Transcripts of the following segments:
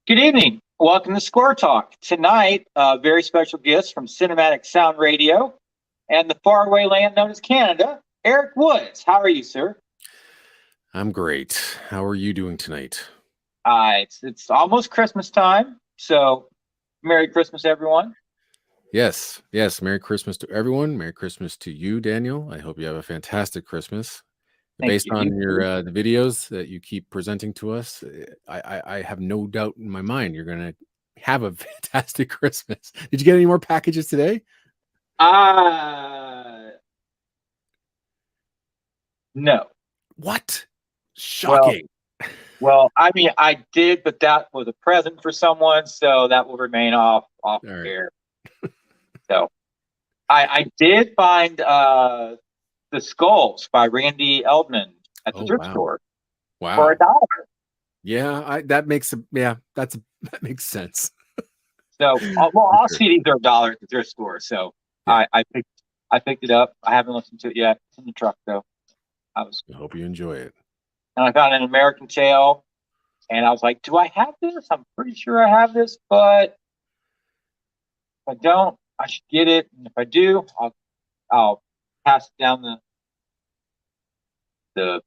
Good evening. Welcome to Score Talk. Tonight, very special guest from Cinematic Sound Radio and the faraway land known as Canada, Erik Woods. How are you, sir? I'm great. How are you doing tonight? It's almost Christmas time, so Merry Christmas, everyone. Yes. Merry Christmas to everyone. Merry Christmas to you, Daniel. I hope you have a fantastic Christmas. Thank Based you. on You your too. the videos that you keep presenting to us, I have no doubt in my mind you're going to have a fantastic Christmas. Did you get any more packages today? Uh, no. What? Well, Shocking. I mean, I did, but that was a present for someone, so that will remain off All right. air. So I did find the Skulls by Randy Eldman at the Oh, thrift wow. store for a Wow. dollar. Yeah, that makes sense. So, For all sure. CDs are a dollar at the thrift store. So Yeah. I picked it up. I haven't listened to it yet. It's in the truck though. I was I hope you enjoy it. and I found an American Tail, and I was like, "Do I have this? I'm pretty sure I have this, but if I don't, I should get it. And if I do, I'll pass it down the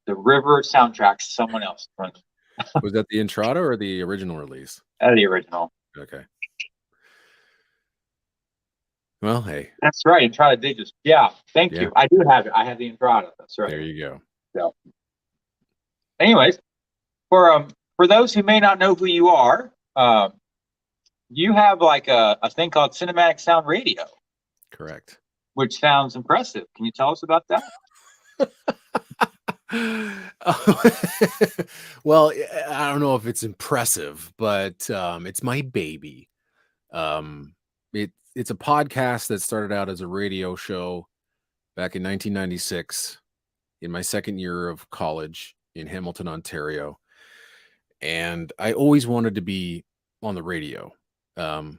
river soundtrack to someone else from Was that the Entrada or the original release? the original." Okay. Well, hey, That's right. And try to dig this. Yeah, thank yeah, you. I do have it. I have the Entrada. That's right. there you go. So, anyways, for those who may not know who you are, you have like a thing called Cinematic Sound Radio, Correct. which sounds impressive. Can you tell us about that? Well, I don't know if it's impressive, but it's my baby. It's a podcast that started out as a radio show back in 1996 in my second year of college in Hamilton, Ontario, and I always wanted to be on the radio. Um,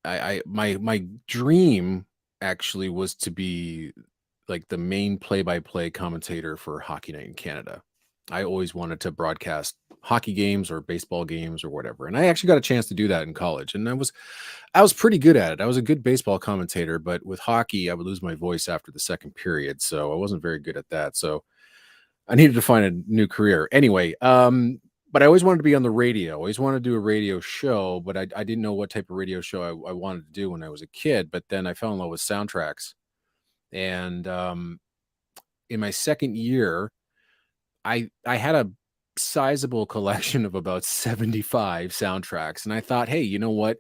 my dream actually was to be like the main play-by-play commentator for Hockey Night in Canada. I always wanted to broadcast hockey games or baseball games or whatever. And I actually got a chance to do that in college. And I was pretty good at it. I was a good baseball commentator, but with hockey, I would lose my voice after the second period. So I wasn't very good at that. So I needed to find a new career. Anyway, but I always wanted to be on the radio. I always wanted to do a radio show, but I didn't know what type of radio show I wanted to do when I was a kid. But then I fell in love with soundtracks. And in my second year, I had a sizable collection of about 75 soundtracks. And I thought, hey, you know what?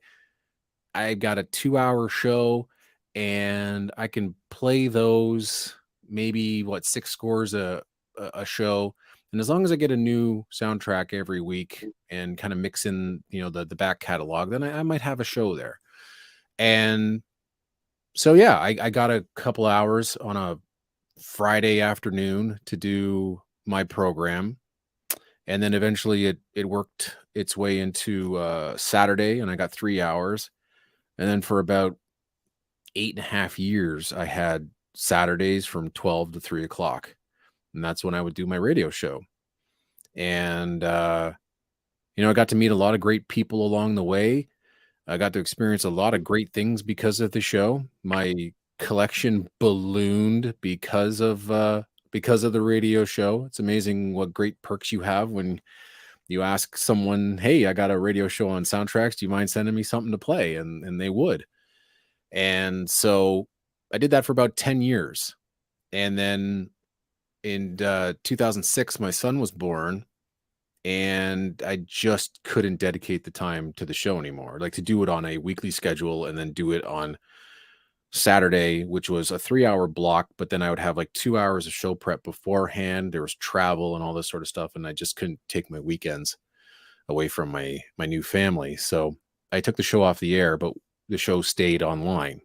I got a 2-hour show and I can play those maybe six scores a show. And as long as I get a new soundtrack every week and kind of mix in, the back catalog, then I might have a show there. And so, yeah, I got a couple hours on a Friday afternoon to do my program. And then eventually it worked its way into Saturday, and I got 3 hours. And then for about 8.5 years, I had Saturdays from 12 to 3 o'clock. And that's when I would do my radio show. And, I got to meet a lot of great people along the way. I got to experience a lot of great things because of the show. My collection ballooned because of the radio show. It's amazing what great perks you have when you ask someone, "Hey, I got a radio show on soundtracks. Do you mind sending me something to play?" And they would. And so I did that for about 10 years. And then in 2006, my son was born, and I just couldn't dedicate the time to the show anymore. Like to do it on a weekly schedule and then do it on Saturday, which was a 3-hour block, but then I would have like 2 hours of show prep beforehand. There was travel and all this sort of stuff, and I just couldn't take my weekends away from my new family. So I took the show off the air, but the show stayed online.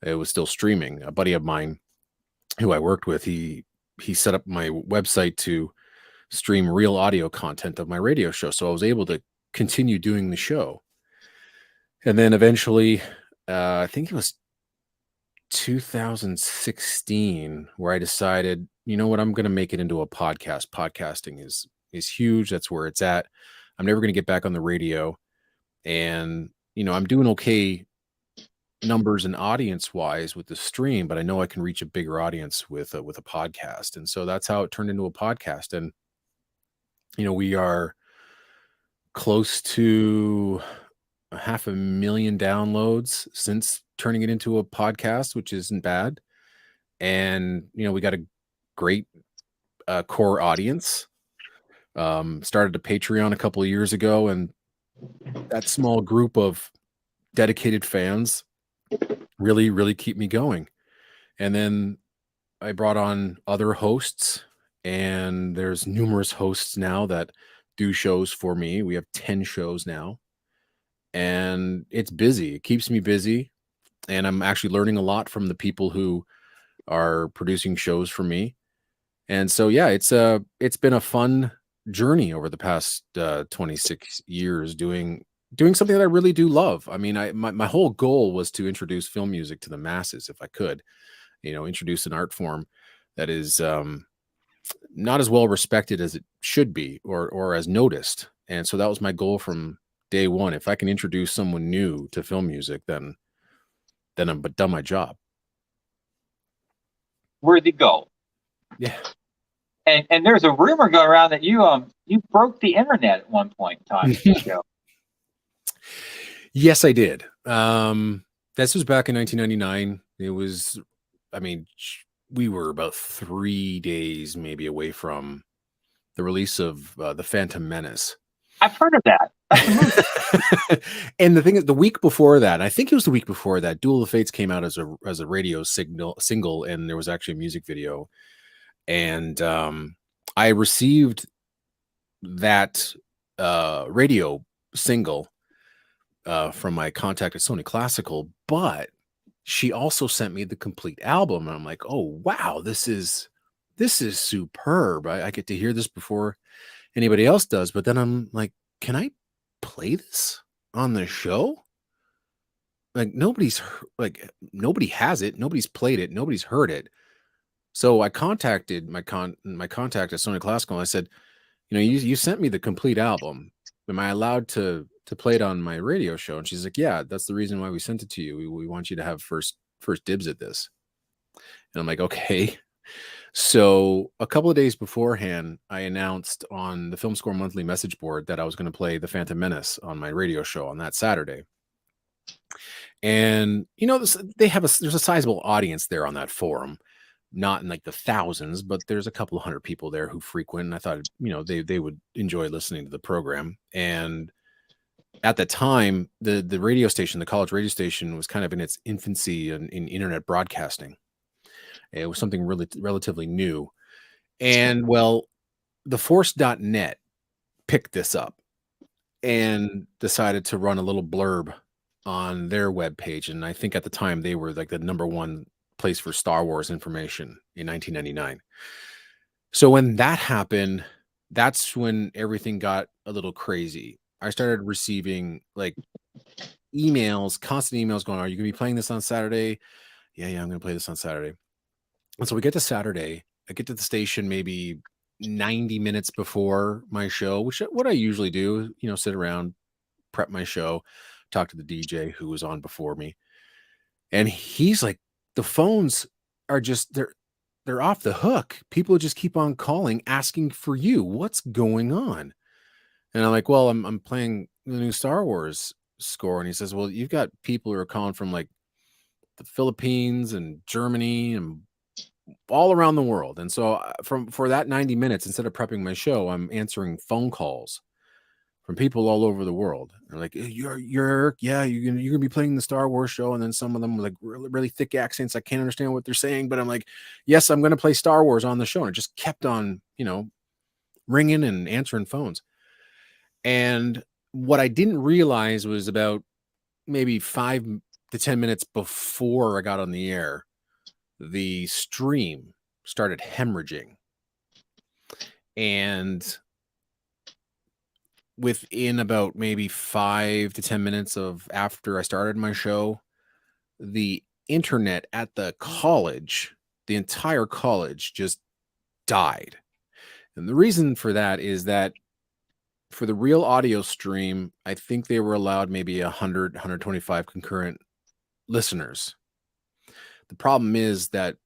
It was still streaming. A buddy of mine who I worked with, he set up my website to stream real audio content of my radio show. So I was able to continue doing the show. And then eventually, I think it was 2016 where I decided, you know what, I'm going to make it into a podcast. Podcasting is huge. That's where it's at. I'm never going to get back on the radio. And, I'm doing okay numbers and audience wise with the stream, but I know I can reach a bigger audience with a podcast. And so that's how it turned into a podcast. And, we are close to a 500,000 downloads since turning it into a podcast, which isn't bad. And, we got a great core audience. Started a Patreon a couple of years ago, and that small group of dedicated fans really, really keep me going. And then I brought on other hosts, and there's numerous hosts now that do shows for me. We have 10 shows now, and it's busy. It keeps me busy, and I'm actually learning a lot from the people who are producing shows for me. And so, yeah, it's been a fun journey over the past 26 years doing something that I really do love. I mean, my whole goal was to introduce film music to the masses if I could, introduce an art form that is not as well respected as it should be or as noticed. And so that was my goal from day one. If I can introduce someone new to film music, then I'm done my job. Worthy goal. Yeah. And there's a rumor going around that you broke the internet at one point in time. Yes, I did. This was back in 1999. It was, I mean, we were about 3 days maybe away from the release of The Phantom Menace. I've heard of that. And the thing is, the week before that, I think it was the week before that, Duel of Fates came out as a radio single, and there was actually a music video. And I received that radio single from my contact at Sony Classical, but she also sent me the complete album, and I'm like, oh wow, this is superb. I get to hear this before anybody else does. But then I'm like, can I play this on the show? Like nobody has it, nobody's played it, nobody's heard it. So I contacted my contact at Sony Classical, and I said, you sent me the complete album. Am I allowed to play it on my radio show? And she's like, yeah, that's the reason why we sent it to you. We want you to have first dibs at this. And I'm like, okay. So a couple of days beforehand, I announced on the Film Score monthly message board that I was going to play The Phantom Menace on my radio show on that Saturday. And there's a sizable audience there on that forum, not in like the thousands, but there's a couple of hundred people there who frequent. And I thought, they would enjoy listening to the program. And at the time, the radio station, the college radio station, was kind of in its infancy in internet broadcasting. It was something really relatively new. And well, the Force.net picked this up and decided to run a little blurb on their webpage. And I think at the time they were like the number one place for Star Wars information in 1999. So when that happened, that's when everything got a little crazy. I started receiving like constant emails going, are you going to be playing this on Saturday? Yeah, I'm going to play this on Saturday. And so we get to Saturday. I get to the station maybe 90 minutes before my show, which what I usually do, sit around, prep my show, talk to the DJ who was on before me. And he's like, the phones are just, they're off the hook. People just keep on calling, asking for you. What's going on? And I'm like, well, I'm playing the new Star Wars score. And he says, well, you've got people who are calling from like the Philippines and Germany and all around the world. And so for that 90 minutes, instead of prepping my show, I'm answering phone calls from people all over the world. They're like, you're Erik, yeah, you're gonna be playing the Star Wars show. And then some of them were like really, really thick accents. I can't understand what they're saying, but I'm like, yes, I'm going to play Star Wars on the show. And it just kept on, ringing and answering phones. And what I didn't realize was about maybe 5 to 10 minutes before I got on the air, the stream started hemorrhaging. And within about maybe 5 to 10 minutes of after I started my show, the internet at the college, the entire college, just died. And the reason for that is that for the real audio stream, I think they were allowed maybe 100, 125 concurrent listeners. The problem is that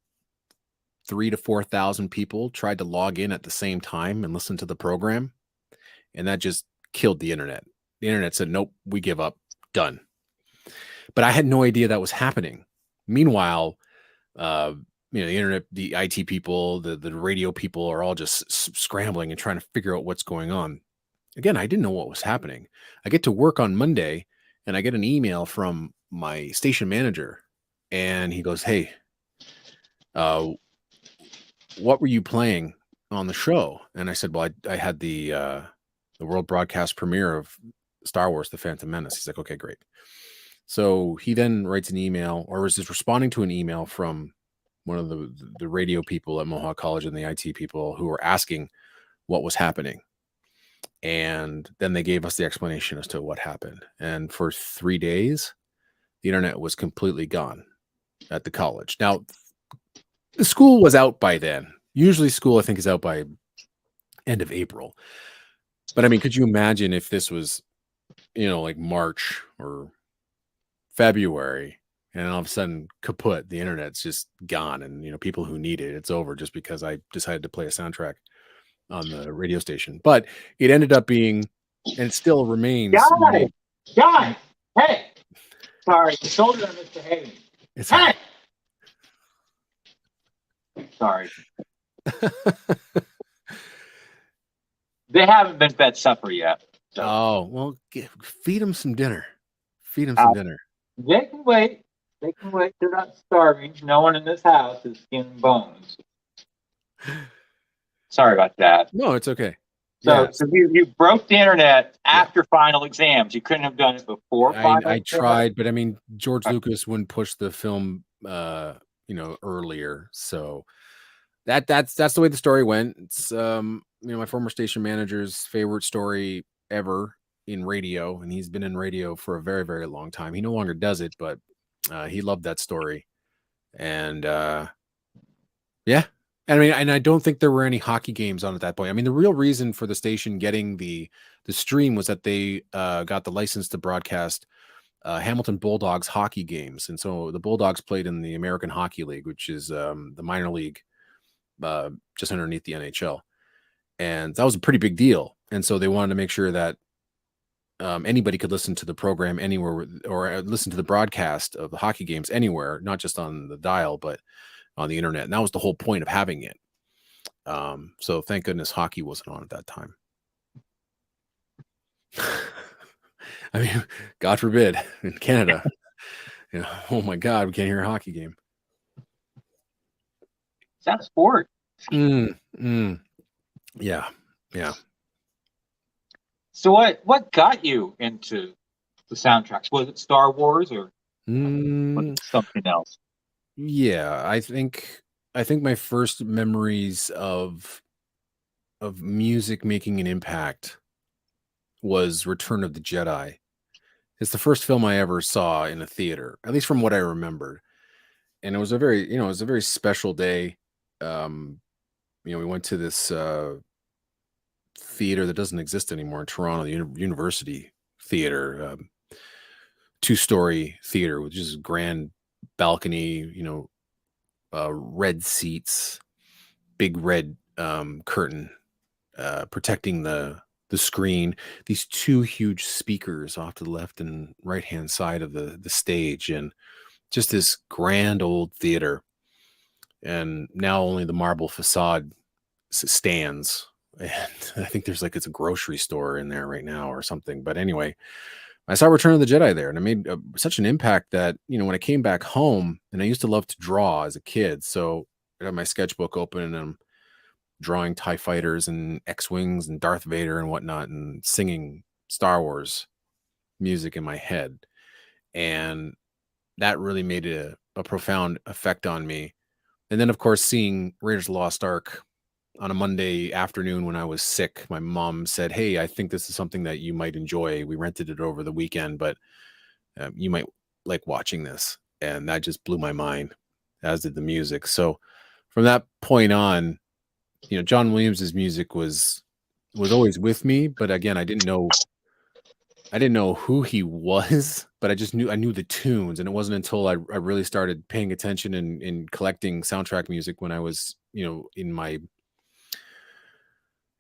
3 to 4,000 people tried to log in at the same time and listen to the program, and that just killed the internet. The internet said, "Nope, we give up. Done." But I had no idea that was happening. Meanwhile, uh, the internet, the IT people, the radio people are all just scrambling and trying to figure out what's going on. Again, I didn't know what was happening. I get to work on Monday, and I get an email from my station manager, and he goes, "Hey, uh, what were you playing on the show?" And I said, "Well, I had the world broadcast premiere of Star Wars: The Phantom Menace." He's like, "Okay, great." So he then writes an email, or is just responding to an email from one of the radio people at Mohawk College and the IT people who were asking what was happening. And then they gave us the explanation as to what happened. And for 3 days, the internet was completely gone at the college. Now, the school was out by then. Usually school, I think, is out by end of April. But I mean, could you imagine if this was, like March or February, and all of a sudden, kaput, the internet's just gone, and people who need it, it's over just because I decided to play a soundtrack on the radio station. But it ended up being, and it still remains. Guys, hey, sorry, the soldier on Mr. Hayden. It's Hey, sorry. They haven't been fed supper yet. So. Oh, well, feed them some dinner. Feed them some dinner. They can wait. They can wait. They're not starving. No one in this house is skin and bones. Sorry about that. No, it's okay. So you broke the internet after final exams. You couldn't have done it before final I tried, but I mean, George Lucas wouldn't push the film, earlier. So that's the way the story went. It's my former station manager's favorite story ever in radio, and he's been in radio for a very, very long time. He no longer does it, but he loved that story. And I mean, and I don't think there were any hockey games on at that point. I mean, the real reason for the station getting the stream was that they got the license to broadcast Hamilton Bulldogs hockey games. And so the Bulldogs played in the American Hockey League, which is the minor league just underneath the NHL. And that was a pretty big deal. And so they wanted to make sure that anybody could listen to the program anywhere, or listen to the broadcast of the hockey games anywhere, not just on the dial, but on the internet. And that was the whole point of having it. So thank goodness hockey wasn't on at that time. I mean, God forbid, in Canada, oh my God, we can't hear a hockey game. Is that a sport? Yeah. So what got you into the soundtracks? Was it Star Wars or was it something else? Yeah, I think my first memories of music making an impact was Return of the Jedi. It's the first film I ever saw in a theater, at least from what I remembered. And it was a very special day. We went to this theater that doesn't exist anymore in Toronto, the University Theater, 2-story theater with just grand balcony, red seats, big red curtain protecting the screen, these 2 huge speakers off to the left and right hand side of the stage, and just this grand old theater. And now only the marble facade stands, and I think there's it's a grocery store in there right now or something. But anyway, I saw Return of the Jedi there, and it made such an impact that, when I came back home, and I used to love to draw as a kid. So I had my sketchbook open, and I'm drawing TIE fighters and X-Wings and Darth Vader and whatnot, and singing Star Wars music in my head. And that really made a profound effect on me. And then, of course, seeing Raiders of the Lost Ark on a Monday afternoon when I was sick, my mom said, "Hey, I think this is something that you might enjoy. We rented it over the weekend, but you might like watching this." And that just blew my mind, as did the music. So from that point on, John Williams's music was was always with me, but again, I didn't know who he was, but I knew the tunes, and it wasn't until I really started paying attention and collecting soundtrack music when I was, in my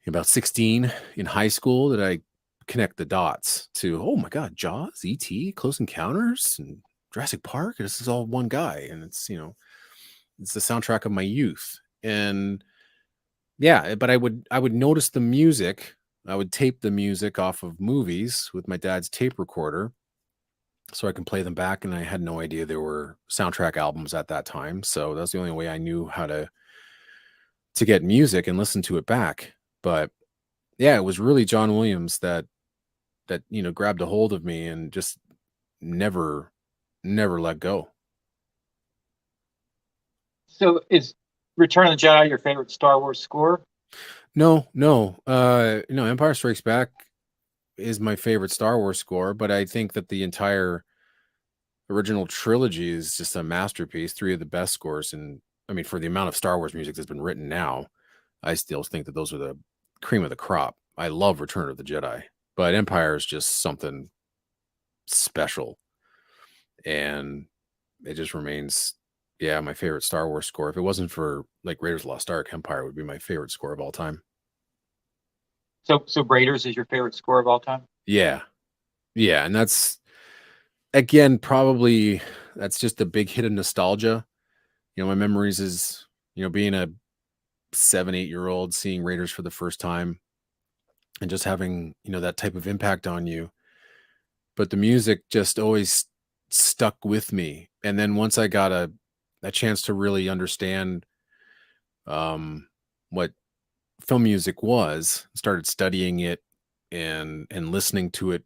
about 16 in high school that I connect the dots to, oh my God, Jaws, E.T., Close Encounters, and Jurassic Park. This is all one guy, and it's the soundtrack of my youth. And yeah, but I would notice the music. I would tape the music off of movies with my dad's tape recorder so I can play them back. And I had no idea there were soundtrack albums at that time. So that's the only way I knew how to get music and listen to it back. But yeah, it was really John Williams that grabbed a hold of me and just never never let go. So is Return of the Jedi your favorite Star Wars score? No, no. Empire Strikes Back is my favorite Star Wars score, but I think that the entire original trilogy is just a masterpiece. Three of the best scores, and I mean, for the amount of Star Wars music that's been written now, I still think that those are the cream of the crop. I love Return of the Jedi, but Empire is just something special, and it just remains, yeah, my favorite Star Wars score. If it wasn't for like Raiders of the Lost Ark, Empire would be my favorite score of all time. So Raiders is your favorite score of all time? Yeah, yeah, and that's again probably that's just a big hit of nostalgia. My memories is being a 7, 8 year old seeing Raiders for the first time and just having that type of impact on you. But the music just always stuck with me. And then once I got a chance to really understand what film music was, started studying it and listening to it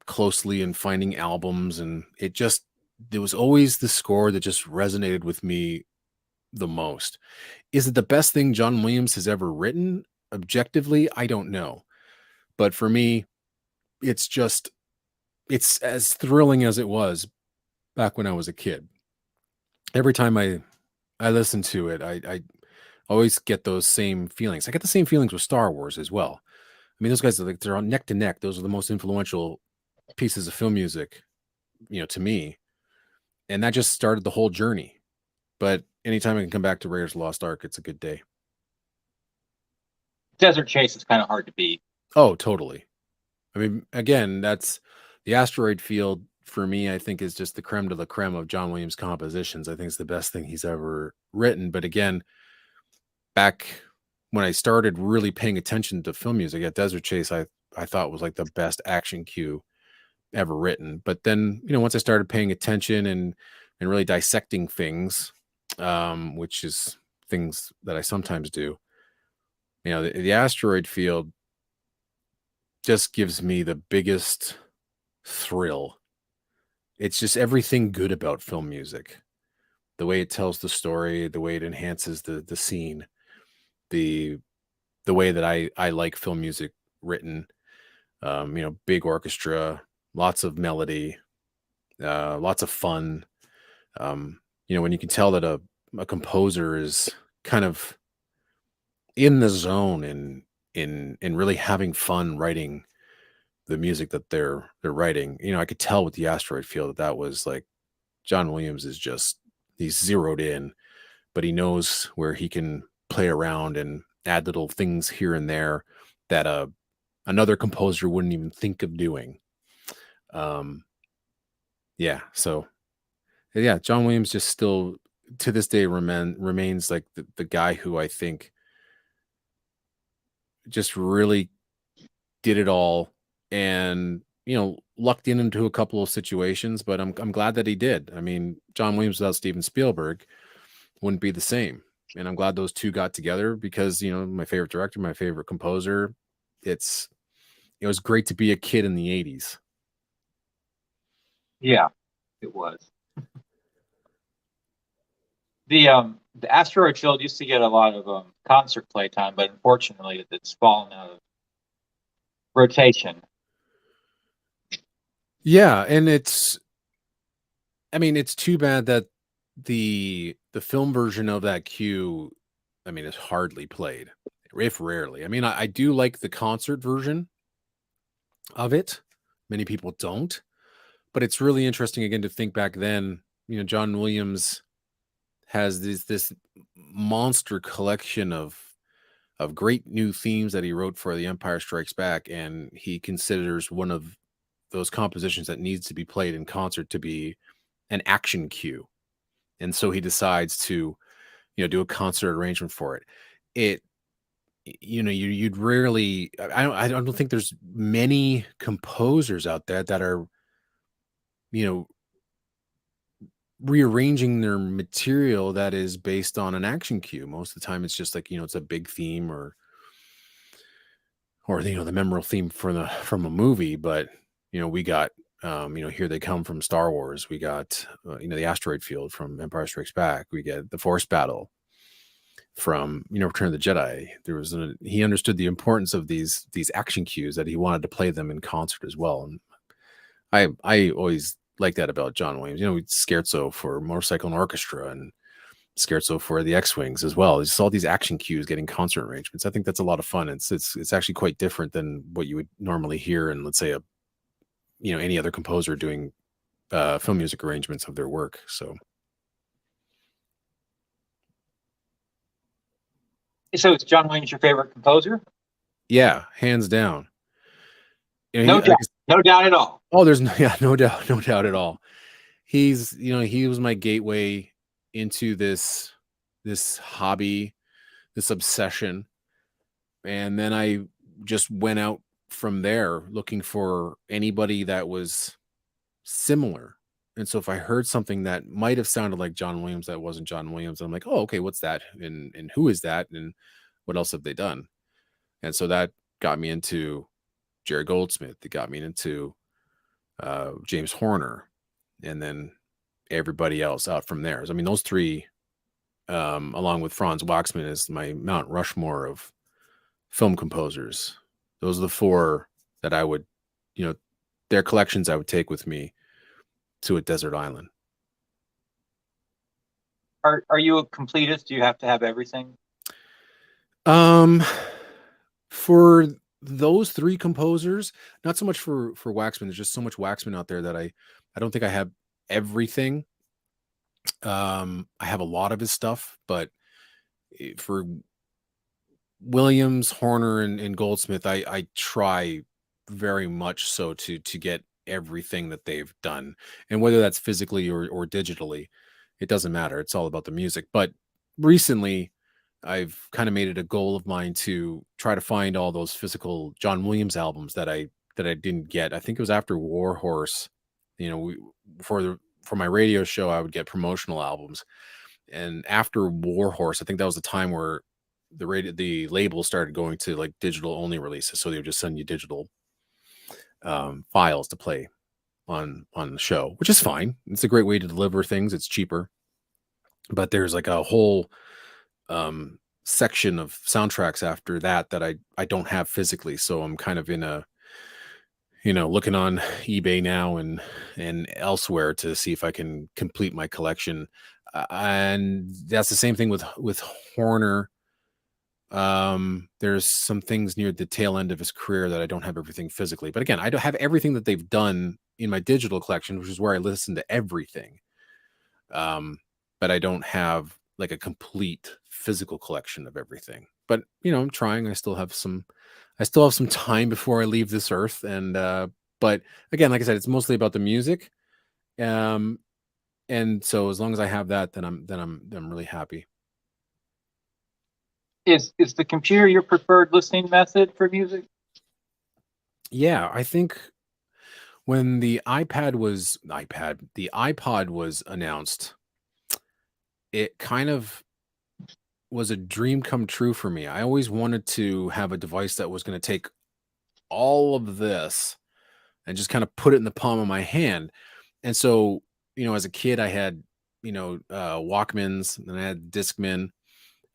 closely and finding albums, and there was always the score that just resonated with me the most. Is it the best thing John Williams has ever written? Objectively, I don't know. But for me, it's as thrilling as it was back when I was a kid. Every time I listen to it, I always get those same feelings. I get the same feelings with Star Wars as well. I mean, those guys are like they're on neck to neck. Those are the most influential pieces of film music, to me. And that just started the whole journey. But anytime I can come back to Raiders of the Lost Ark, it's a good day. Desert Chase is kind of hard to beat. Oh, totally. I mean, again, that's the asteroid field for me, I think is just the creme de la creme of John Williams compositions. I think it's the best thing he's ever written. But again, back when I started really paying attention to film music at Desert Chase, I thought was like the best action cue ever written. But then, once I started paying attention and really dissecting things, which is things that I sometimes do, the asteroid field just gives me the biggest thrill. It's just everything good about film music. The way it tells the story, the way it enhances the scene, the the way that I like film music written. Big orchestra, lots of melody, lots of fun. When you can tell that a composer is kind of in the zone and in really having fun writing the music that they're writing. I could tell with the asteroid field that was like John Williams is just he's zeroed in, but he knows where he can play around and add little things here and there that another composer wouldn't even think of doing. Um yeah, so yeah, John Williams just still to this day remains like the guy who I think just really did it all and lucked into a couple of situations, but I'm glad that he did. I mean, John Williams without Steven Spielberg wouldn't be the same. And I'm glad those two got together because, my favorite director, my favorite composer, it was great to be a kid in the 80s. Yeah, it was. The asteroid field used to get a lot of concert play time, but unfortunately, it's fallen out of rotation. Yeah, and it's too bad that the film version of that cue, I mean, is hardly played. if rarely. I mean, I do like the concert version of it. Many people don't, but it's really interesting again to think back then. John Williams has this monster collection of great new themes that he wrote for The Empire Strikes Back, and he considers one of those compositions that needs to be played in concert to be an action cue, and so he decides to do a concert arrangement for it. It you'd rarely, I don't think there's many composers out there that are you know rearranging their material that is based on an action cue. Most of the time it's just like it's a big theme, or the memorable theme from a movie. But we got Here They Come from Star Wars. We got the asteroid field from Empire Strikes Back. We get the force battle from Return of the Jedi. He understood the importance of these action cues, that he wanted to play them in concert as well. And I always like that about John Williams. Scherzo for Motorcycle and Orchestra, and Scherzo for the X-Wings as well. Just all these action cues getting concert arrangements. I think that's a lot of fun. It's actually quite different than what you would normally hear in, let's say, any other composer doing film music arrangements of their work. So is John Williams your favorite composer? yeah, hands down. No doubt, no doubt at all. Oh, there's no doubt at all. He was my gateway into this hobby, this obsession. And then I just went out from there looking for anybody that was similar. And so if I heard something that might have sounded like John Williams that wasn't John Williams, I'm like, oh, okay, what's that? And who is that? And what else have they done? And so that got me into Jerry Goldsmith. It got me into James Horner, and then everybody else out from there. I mean, those three, along with Franz Waxman, is my Mount Rushmore of film composers. Those are the four that I would, their collections I would take with me to a desert island. Are you a completist? Do you have to have everything? For those three composers, not so much for Waxman. There's just so much Waxman out there that I don't think I have everything. I have a lot of his stuff, but for Williams, Horner, and Goldsmith, I try very much so to get everything that they've done, and whether that's physically or digitally, it doesn't matter. It's all about the music. But recently, I've kind of made it a goal of mine to try to find all those physical John Williams albums that I didn't get. I think it was after War Horse. For my radio show, I would get promotional albums, and after War Horse, I think that was the time where the label started going to like digital only releases. So they would just send you digital files to play on the show, which is fine. It's a great way to deliver things. It's cheaper, but there's like a whole section of soundtracks after that I don't have physically. So I'm kind of in a, looking on eBay now and elsewhere to see if I can complete my collection. And that's the same thing with Horner. There's some things near the tail end of his career that I don't have everything physically, but again, I don't have everything that they've done in my digital collection, which is where I listen to everything. But I don't have like a complete physical collection of everything. But I'm trying. I still have some time before I leave this earth. And but again, like I said, it's mostly about the music. And so as long as I have that, then I'm really happy. Is the computer your preferred listening method for music? Yeah, I think when the iPod was announced, it kind of was a dream come true for me. I always wanted to have a device that was going to take all of this and just kind of put it in the palm of my hand. And so, as a kid, I had, Walkmans, and I had Discman.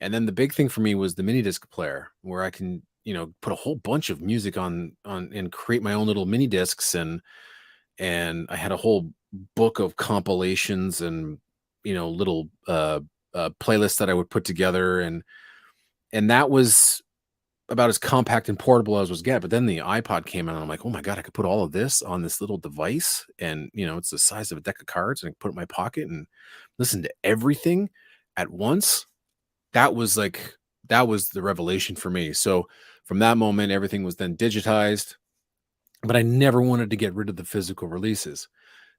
And then the big thing for me was the mini disc player, where I can, put a whole bunch of music on and create my own little mini discs. And I had a whole book of compilations and, little playlists that I would put together. And that was about as compact and portable as was get. But then the iPod came out, and I'm like, oh my God, I could put all of this on this little device. And, it's the size of a deck of cards, and I can put it in my pocket and listen to everything at once. That was the revelation for me. So from that moment, everything was then digitized, but I never wanted to get rid of the physical releases.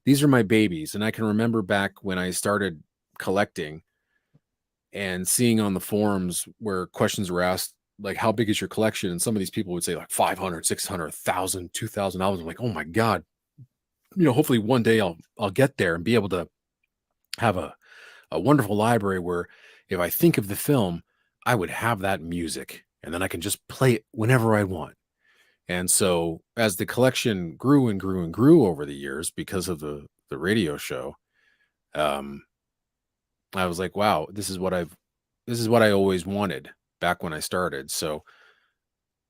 These are my babies. And I can remember back when I started collecting and seeing on the forums where questions were asked, like, how big is your collection? And some of these people would say like 500, 600, 1,000, $2,000. I'm like, oh my God, hopefully one day I'll get there and be able to have a wonderful library where if I think of the film, I would have that music and then I can just play it whenever I want. And so as the collection grew and grew and grew over the years because of the radio show, um, I was like, wow, this is what I always wanted back when I started. So,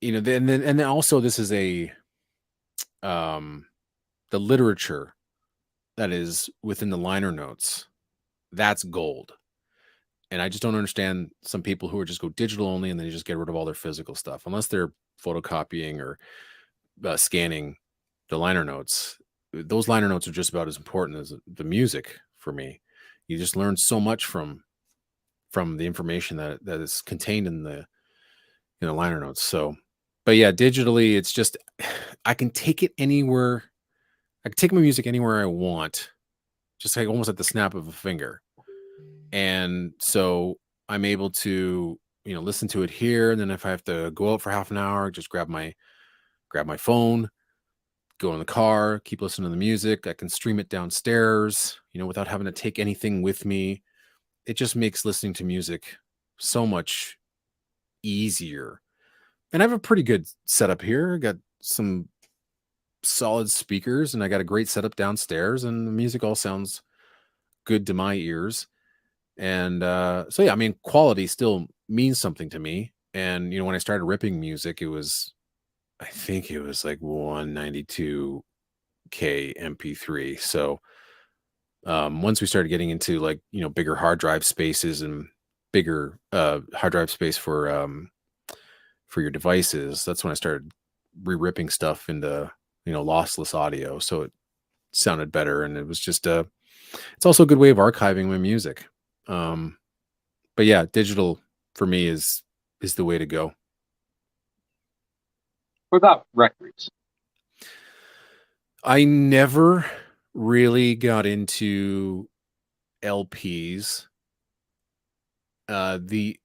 then also this is um the literature that is within the liner notes. That's gold. And I just don't understand some people who are just go digital only and then they just get rid of all their physical stuff unless they're photocopying or scanning the liner notes. Those liner notes are just about as important as the music for me. You just learn so much from the information that is contained in the liner notes. So, but yeah, digitally, it's just I can take it anywhere. I can take my music anywhere I want, just like almost at the snap of a finger. And so I'm able to, listen to it here. And then if I have to go out for half an hour, just grab my phone, go in the car, keep listening to the music. I can stream it downstairs, without having to take anything with me. It just makes listening to music so much easier. And I have a pretty good setup here. I got some solid speakers and I got a great setup downstairs and the music all sounds good to my ears. And so yeah, I mean, quality still means something to me. And when I started ripping music, I think it was like 192K MP3. So once we started getting into like, bigger hard drive spaces and bigger hard drive space for your devices, that's when I started re-ripping stuff into, lossless audio. So it sounded better. And it was just it's also a good way of archiving my music. But yeah, digital for me is the way to go. What about records? I never really got into LPs. The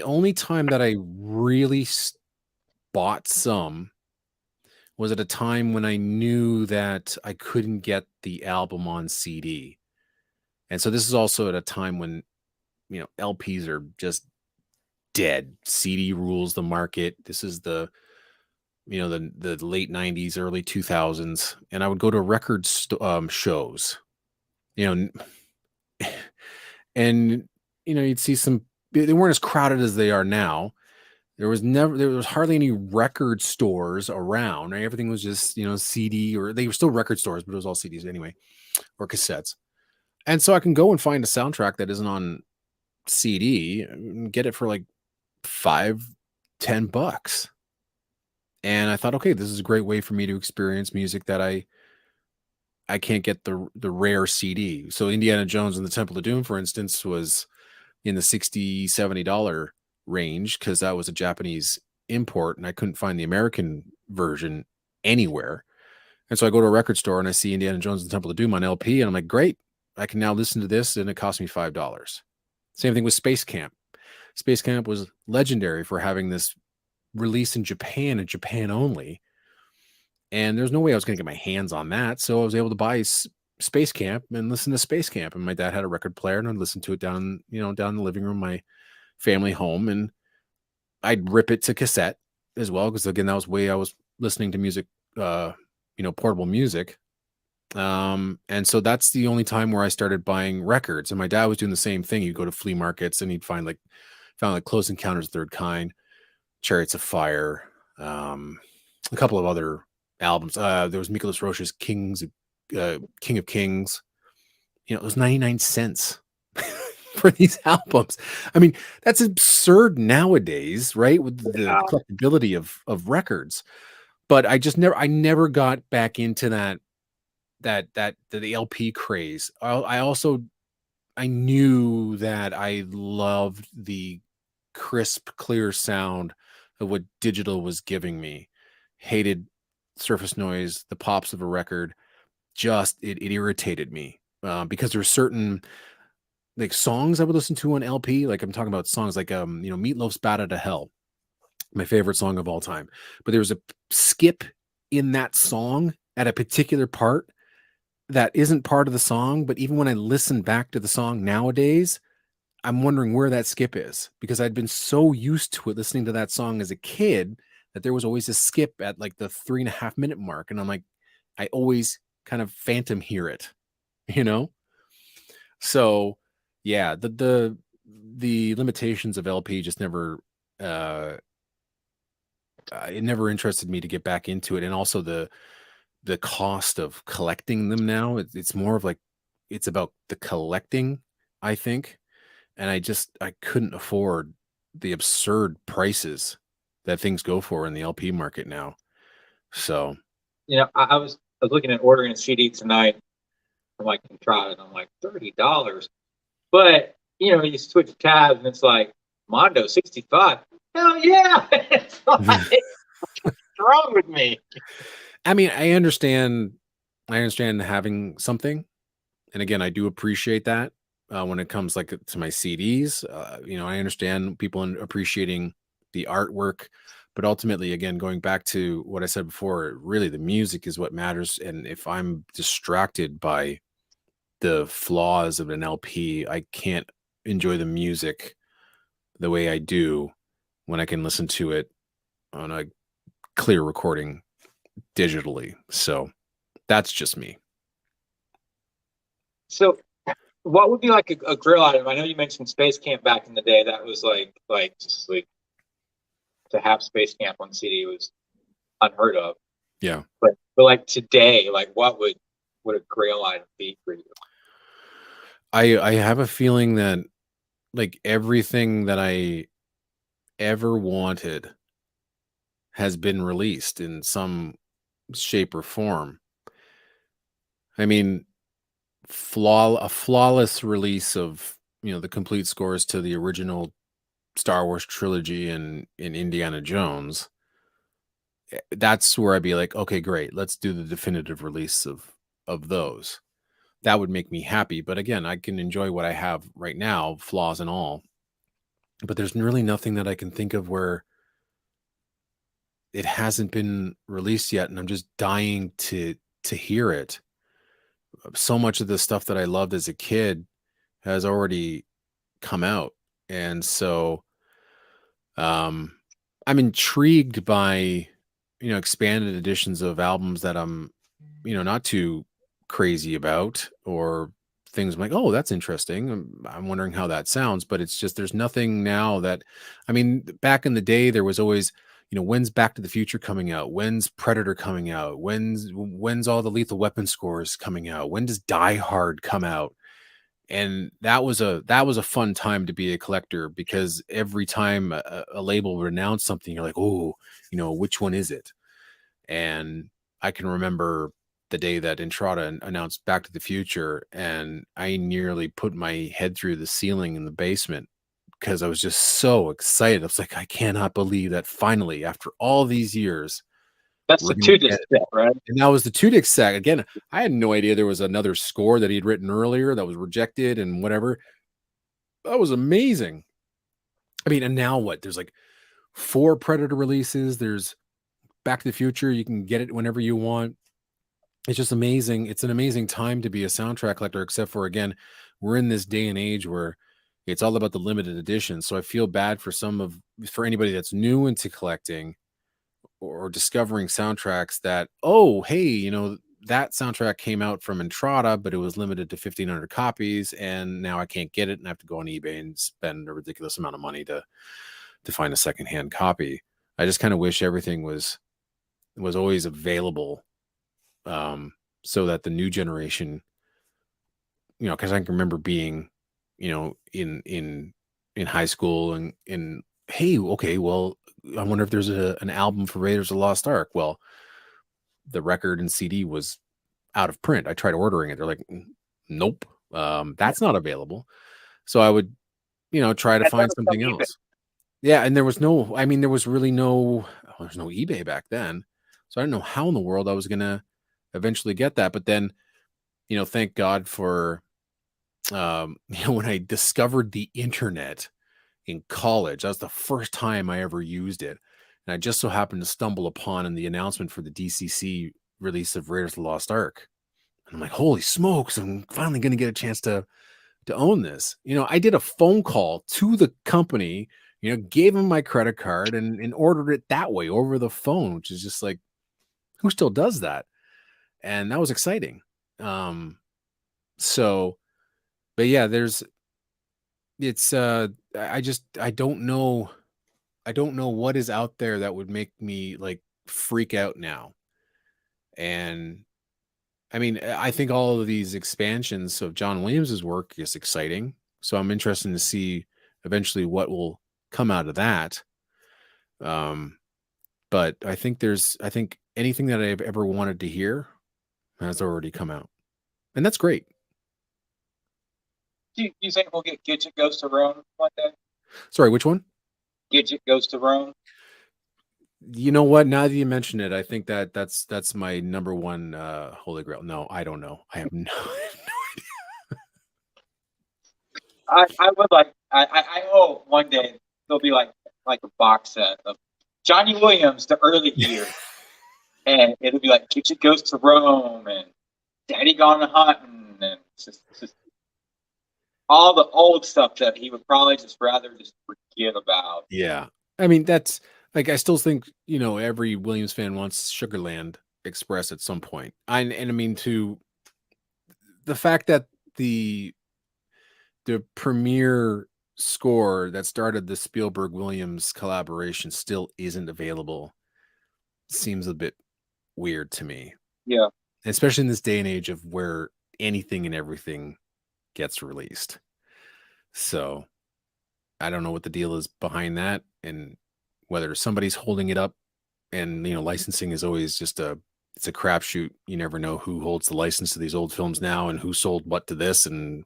only time that I really bought some was at a time when I knew that I couldn't get the album on CD. And so this is also at a time when, LPs are just dead. CD rules the market. This is the late 90s, early 2000s. And I would go to record shows, you know, and, you'd see they weren't as crowded as they are now. There was hardly any record stores around. Right? Everything was just, CD, or they were still record stores, but it was all CDs anyway, or cassettes. And so I can go and find a soundtrack that isn't on CD and get it for like $5-10. And I thought, okay, this is a great way for me to experience music that I can't get the rare CD. So Indiana Jones and the Temple of Doom, for instance, was in the $60-70 range because that was a Japanese import and I couldn't find the American version anywhere. And so I go to a record store and I see Indiana Jones and the Temple of Doom on LP and I'm like, great, I can now listen to this and it cost me $5. Same thing with Space Camp. Space Camp was legendary for having this released in Japan and Japan only. And there's no way I was going to get my hands on that. So I was able to buy Space Camp and listen to Space Camp. And my dad had a record player and I'd listen to it down in the living room, my family home. And I'd rip it to cassette as well. Cause again, that was the way I was listening to music, portable music. And so that's the only time where I started buying records. And my dad was doing the same thing. He'd go to flea markets and he'd found like Close Encounters of the Third Kind, Chariots of Fire, a couple of other albums. There was Miklos Roche's King of Kings. It was 99 cents for these albums. I mean, that's absurd nowadays, right? With the Yeah. collectability of records. But I never got back into the LP craze. I also I knew that I loved the crisp, clear sound of what digital was giving me. Hated surface noise, the pops of a record. Just it irritated me because there's certain like songs I would listen to on LP. Like I'm talking about songs like Meatloaf's "Bat Out of Hell," my favorite song of all time. But there was a skip in that song at a particular part that isn't part of the song. But even when I listen back to the song nowadays, I'm wondering where that skip is because I'd been so used to it listening to that song as a kid that there was always a skip at like the 3.5 minute mark. And I'm like, I always kind of phantom hear it, you know? So yeah, the limitations of LP just never uh it never interested me to get back into it. And also the cost of collecting them now, it's more of like it's about the collecting, I think. And I couldn't afford the absurd prices that things go for in the LP market now. So, I was looking at ordering a CD tonight from like Contrada, and I'm like $30. But you switch tabs and it's like Mondo 65. Hell yeah! It's like, what's wrong with me? I mean, I understand having something. And again, I do appreciate that when it comes like to my CDs. I understand people appreciating the artwork, but ultimately, again, going back to what I said before, really the music is what matters. And if I'm distracted by the flaws of an LP, I can't enjoy the music the way I do when I can listen to it on a clear recording digitally. So that's just me. So, what would be like a grill item? I know you mentioned Space Camp back in the day. That was like just like to have Space Camp on CD was unheard of. Yeah. But like today, like what would a grail item be for you? I have a feeling that like everything that I ever wanted has been released in some shape or form. I mean, a flawless release of, the complete scores to the original Star Wars trilogy and in Indiana Jones. That's where I'd be like, okay, great, let's do the definitive release of those. That would make me happy. But again, I can enjoy what I have right now, flaws and all. But there's really nothing that I can think of where it hasn't been released yet, and I'm just dying to hear it. So much of the stuff that I loved as a kid has already come out, and so um, I'm intrigued by expanded editions of albums that I'm not too crazy about, or things I'm like, oh, that's interesting. I'm wondering how that sounds, but it's just there's nothing now that, I mean, back in the day, there was always, when's Back to the Future coming out? When's Predator coming out? When's all the Lethal Weapon scores coming out? When does Die Hard come out? And that was a fun time to be a collector because every time a label would announce something, you're like, oh, which one is it? And I can remember the day that Entrada announced Back to the Future, and I nearly put my head through the ceiling in the basement because I was just so excited. I was like, I cannot believe that finally, after all these years, That's we're the going to two get disc it. set, right? And that was the two disc set. Again, I had no idea there was another score that he'd written earlier that was rejected and whatever. That was amazing. I mean, and now what? There's like 4 Predator releases. There's Back to the Future. You can get it whenever you want. It's just amazing. It's an amazing time to be a soundtrack collector, except for, again, we're in this day and age where it's all about the limited edition. So I feel bad for anybody that's new into collecting or discovering soundtracks that, oh, hey, that soundtrack came out from Entrada, but it was limited to 1,500 copies, and now I can't get it, and I have to go on eBay and spend a ridiculous amount of money to find a secondhand copy. I just kind of wish everything was always available, so that the new generation, because I can remember being in high school, and hey, okay, well, I wonder if there's an album for Raiders of the Lost Ark. Well, the record and CD was out of print. I tried ordering it. They're like, nope, Yeah. that's not available. So I would, try to And find never come something eBay. else. Yeah, and there was no, I mean, there was really no, there's no eBay back then. So I don't know how in the world I was gonna eventually get that. But then, thank God for when I discovered the internet in college. That was the first time I ever used it. And I just so happened to stumble upon in the announcement for the DCC release of Raiders of the Lost Ark. And I'm like, holy smokes, I'm finally going to get a chance to own this. I did a phone call to the company, gave them my credit card and ordered it that way over the phone, which is just like, who still does that? And that was exciting. So, but yeah, it's, I don't know. I don't know what is out there that would make me like freak out now. And I mean, I think all of these expansions of John Williams's work is exciting. So I'm interested to see eventually what will come out of that. Um, but I think anything that I've ever wanted to hear has already come out. And that's great. Do you think we'll get Gidget Goes to Rome one day? Sorry, which one? Gidget Goes to Rome. You know what? Now that you mention it, I think that's my number one holy grail. No, I don't know. I have no I would like. I hope one day there'll be like a box set of Johnny Williams, the early years, and it'll be like Gidget Goes to Rome and Daddy Gone Hunting, and it's just all the old stuff that he would probably just rather just forget about. Yeah. I mean, that's like I still think, every Williams fan wants Sugarland Express at some point. And I mean to the fact that the premiere score that started the Spielberg Williams collaboration still isn't available seems a bit weird to me. Yeah, Especially in this day and age of where anything and everything gets released. So, I don't know what the deal is behind that and whether somebody's holding it up. And licensing is always just it's a crapshoot. You never know who holds the license to these old films now and who sold what to this, and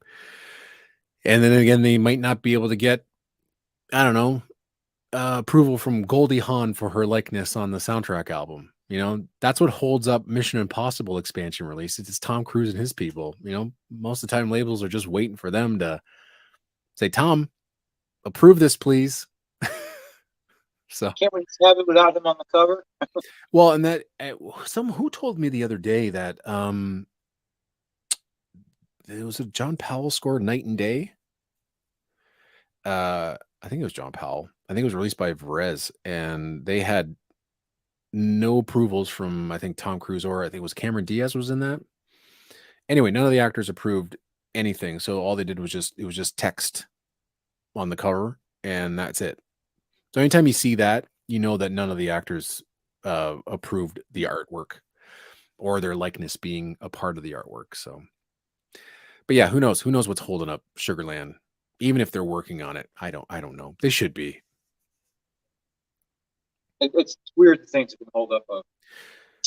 then again they might not be able to get, I don't know, approval from Goldie Hawn for her likeness on the soundtrack album. That's what holds up Mission Impossible expansion releases. It's Tom Cruise and his people. Most of the time labels are just waiting for them to say, Tom, approve this, please. So can't we just have it without him on the cover? well, and that who told me the other day that it was a John Powell score, Night and Day. I think it was John Powell. I think it was released by Perez, and they had no approvals from, I think, Tom Cruise, or I think it was Cameron Diaz was in that. Anyway, none of the actors approved anything, so all they did was just text on the cover, and that's it. So anytime you see that, you know that none of the actors approved the artwork or their likeness being a part of the artwork. So, but yeah, who knows? Who knows what's holding up Sugarland? Even if they're working on it, I don't know. They should be. It's weird things that can hold up a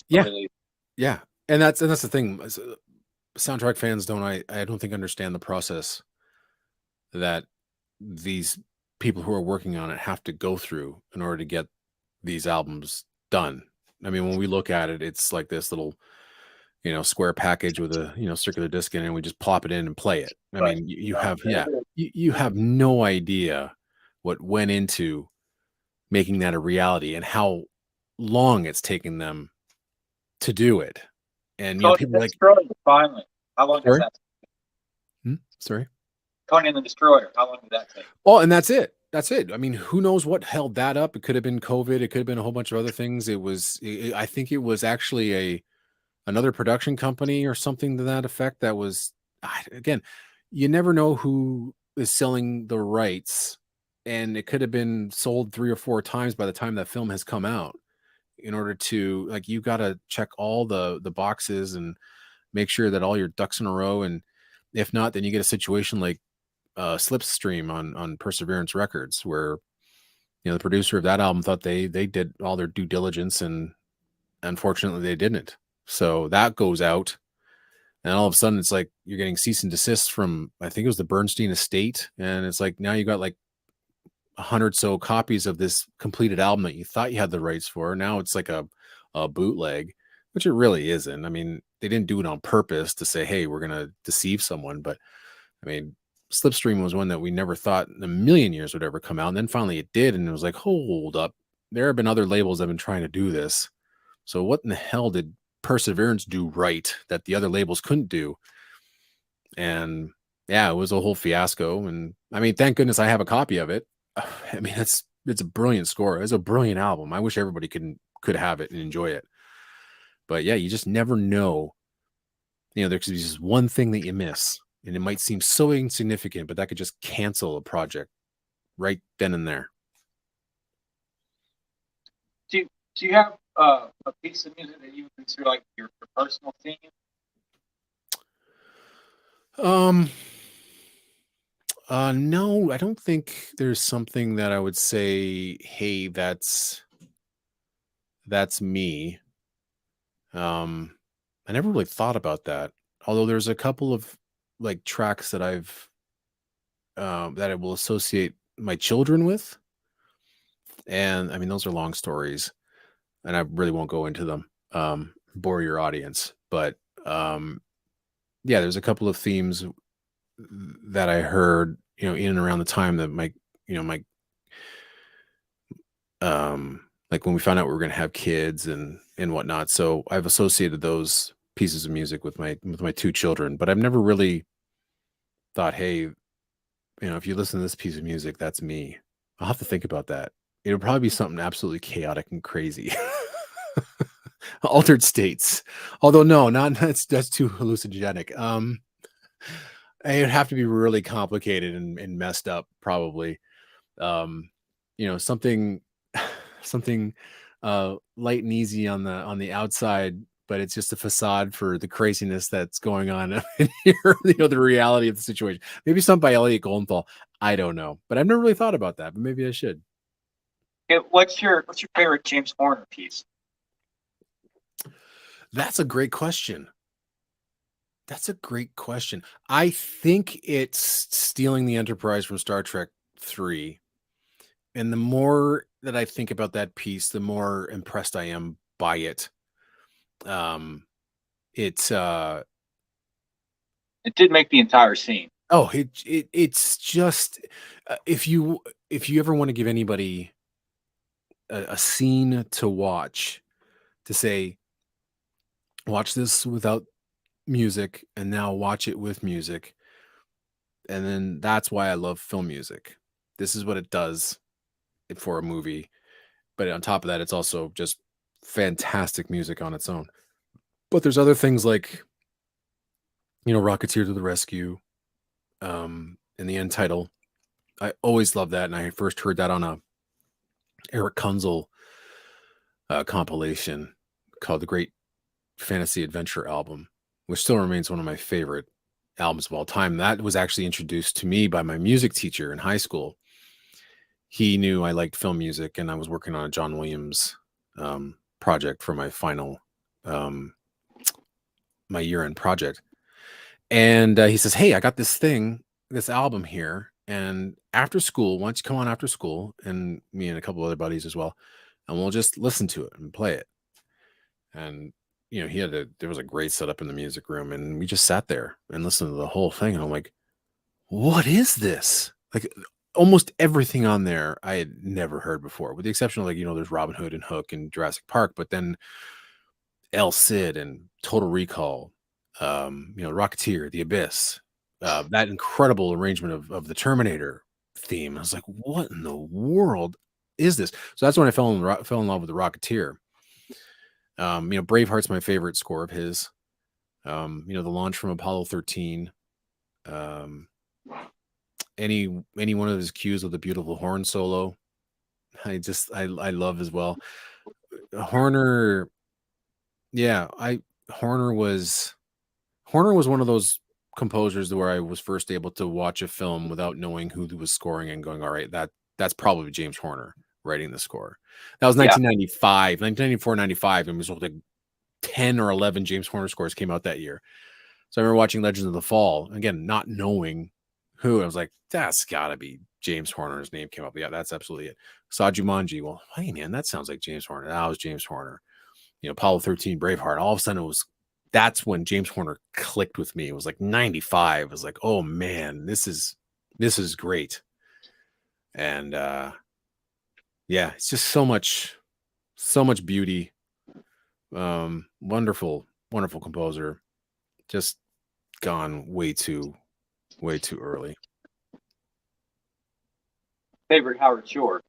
Yeah, release. yeah, and that's the thing. Soundtrack fans I don't think understand the process that these people who are working on it have to go through in order to get these albums done. I mean, when we look at it, it's like this little, square package with a, circular disc in it, and we just plop it in and play it. I Right. mean, you have, yeah, you have no idea what went into making that a reality and how long it's taken them to do it. And, Conan people the are like, Destroyer, finally. How long has sorry, that? sorry. Conan the Destroyer. How long did that take? Oh, and that's it. That's it. I mean, who knows what held that up? It could have been COVID. It could have been a whole bunch of other things. I think it was actually another production company or something to that effect. That was, again, you never know who is selling the rights, and it could have been sold 3 or 4 times by the time that film has come out. In order to, like, you got to check all the boxes and make sure that all your ducks in a row. And if not, then you get a situation like Slipstream on Perseverance Records, where the producer of that album thought they did all their due diligence, and unfortunately they didn't. So that goes out, and all of a sudden it's like you're getting cease and desist from, I think it was the Bernstein estate, and it's like now you got like 100 so copies of this completed album that you thought you had the rights for. Now it's like a bootleg, which it really isn't. I mean, they didn't do it on purpose to say, hey, we're gonna deceive someone, but I mean, Slipstream was one that we never thought in a million years would ever come out. And then finally it did. And it was like, hold up. There have been other labels that have been trying to do this. So what in the hell did Perseverance do right that the other labels couldn't do? And yeah, it was a whole fiasco. And I mean, thank goodness I have a copy of it. I mean, it's a brilliant score. It's a brilliant album. I wish everybody could have it and enjoy it. But yeah, you just never know. There's just one thing that you miss, and it might seem so insignificant, but that could just cancel a project right then and there. Do you have a piece of music that you would consider like your personal theme? No, I don't think there's something that I would say, hey, that's me. I never really thought about that. Although there's a couple of like tracks that that I will associate my children with. And I mean, those are long stories, and I really won't go into them, bore your audience. But yeah, there's a couple of themes that I heard, in and around the time that my like when we found out we were going to have kids and whatnot. So I've associated those pieces of music with my two children, but I've never really thought, hey, if you listen to this piece of music, that's me. I'll have to think about that. It'll probably be something absolutely chaotic and crazy. Altered states. Although no, not that's too hallucinogenic. It would have to be really complicated and messed up, probably. Something something light and easy on the outside, but it's just a facade for the craziness that's going on in here, the reality of the situation. Maybe something by Elliot Goldenthal. I don't know, but I've never really thought about that, but maybe I should. What's your favorite James Horner piece? That's a great question. I think it's stealing the Enterprise from Star Trek 3. And the more that I think about that piece, the more impressed I am by it. It did make the entire scene. Oh, it's just if you ever want to give anybody a scene to watch, to say, watch this without music and now watch it with music, and then that's why I love film music. This is what it does for a movie, but on top of that, it's also just fantastic music on its own. But there's other things like, Rocketeer to the Rescue, in the end title. I always love that, and I first heard that on a Eric Kunzel compilation called The Great Fantasy Adventure Album, which still remains one of my favorite albums of all time. That was actually introduced to me by my music teacher in high school. He knew I liked film music, and I was working on a John Williams project for my final, my year-end project. And he says, hey, I got this album here. And after school, why don't you come on after school, and me and a couple other buddies as well, and we'll just listen to it and play it. And, there was a great setup in the music room, and we just sat there and listened to the whole thing. And I'm like, what is this? Like, almost everything on there I had never heard before, with the exception of, like, there's Robin Hood and Hook and Jurassic Park, but then El Cid and Total Recall, Rocketeer, The Abyss, that incredible arrangement of the Terminator theme. I was like, what in the world is this? So that's when I fell in love with the Rocketeer. Braveheart's my favorite score of his. The launch from Apollo 13. Any one of his cues with a beautiful horn solo, I love as well. Horner, yeah, Horner was one of those composers where I was first able to watch a film without knowing who was scoring and going, all right, that's probably James Horner writing the score. That was Yeah. 1995, 1994, 95, and it was like 10 or 11 James Horner scores came out that year. So I remember watching Legends of the Fall, again, not knowing who. I was like, that's got to be James Horner. His name came up. Yeah, that's absolutely it. Saw Jumanji. Well, hey, man, that sounds like James Horner. That was James Horner. Apollo 13, Braveheart. All of a sudden, that's when James Horner clicked with me. It was like 95. It was like, oh, man, this is great. And yeah, it's just so much beauty. Wonderful composer. Just gone way too early. Favorite Howard Shore?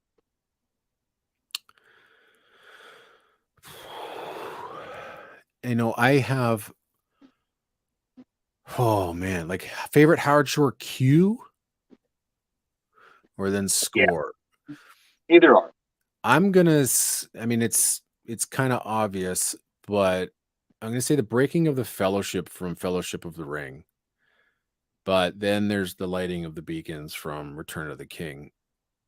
I have, oh man, like favorite Howard Shore cue or then score. Yeah. Either or. I'm gonna. I mean, it's kind of obvious, but I'm gonna say the breaking of the Fellowship from Fellowship of the Ring. But then there's the lighting of the beacons from Return of the King,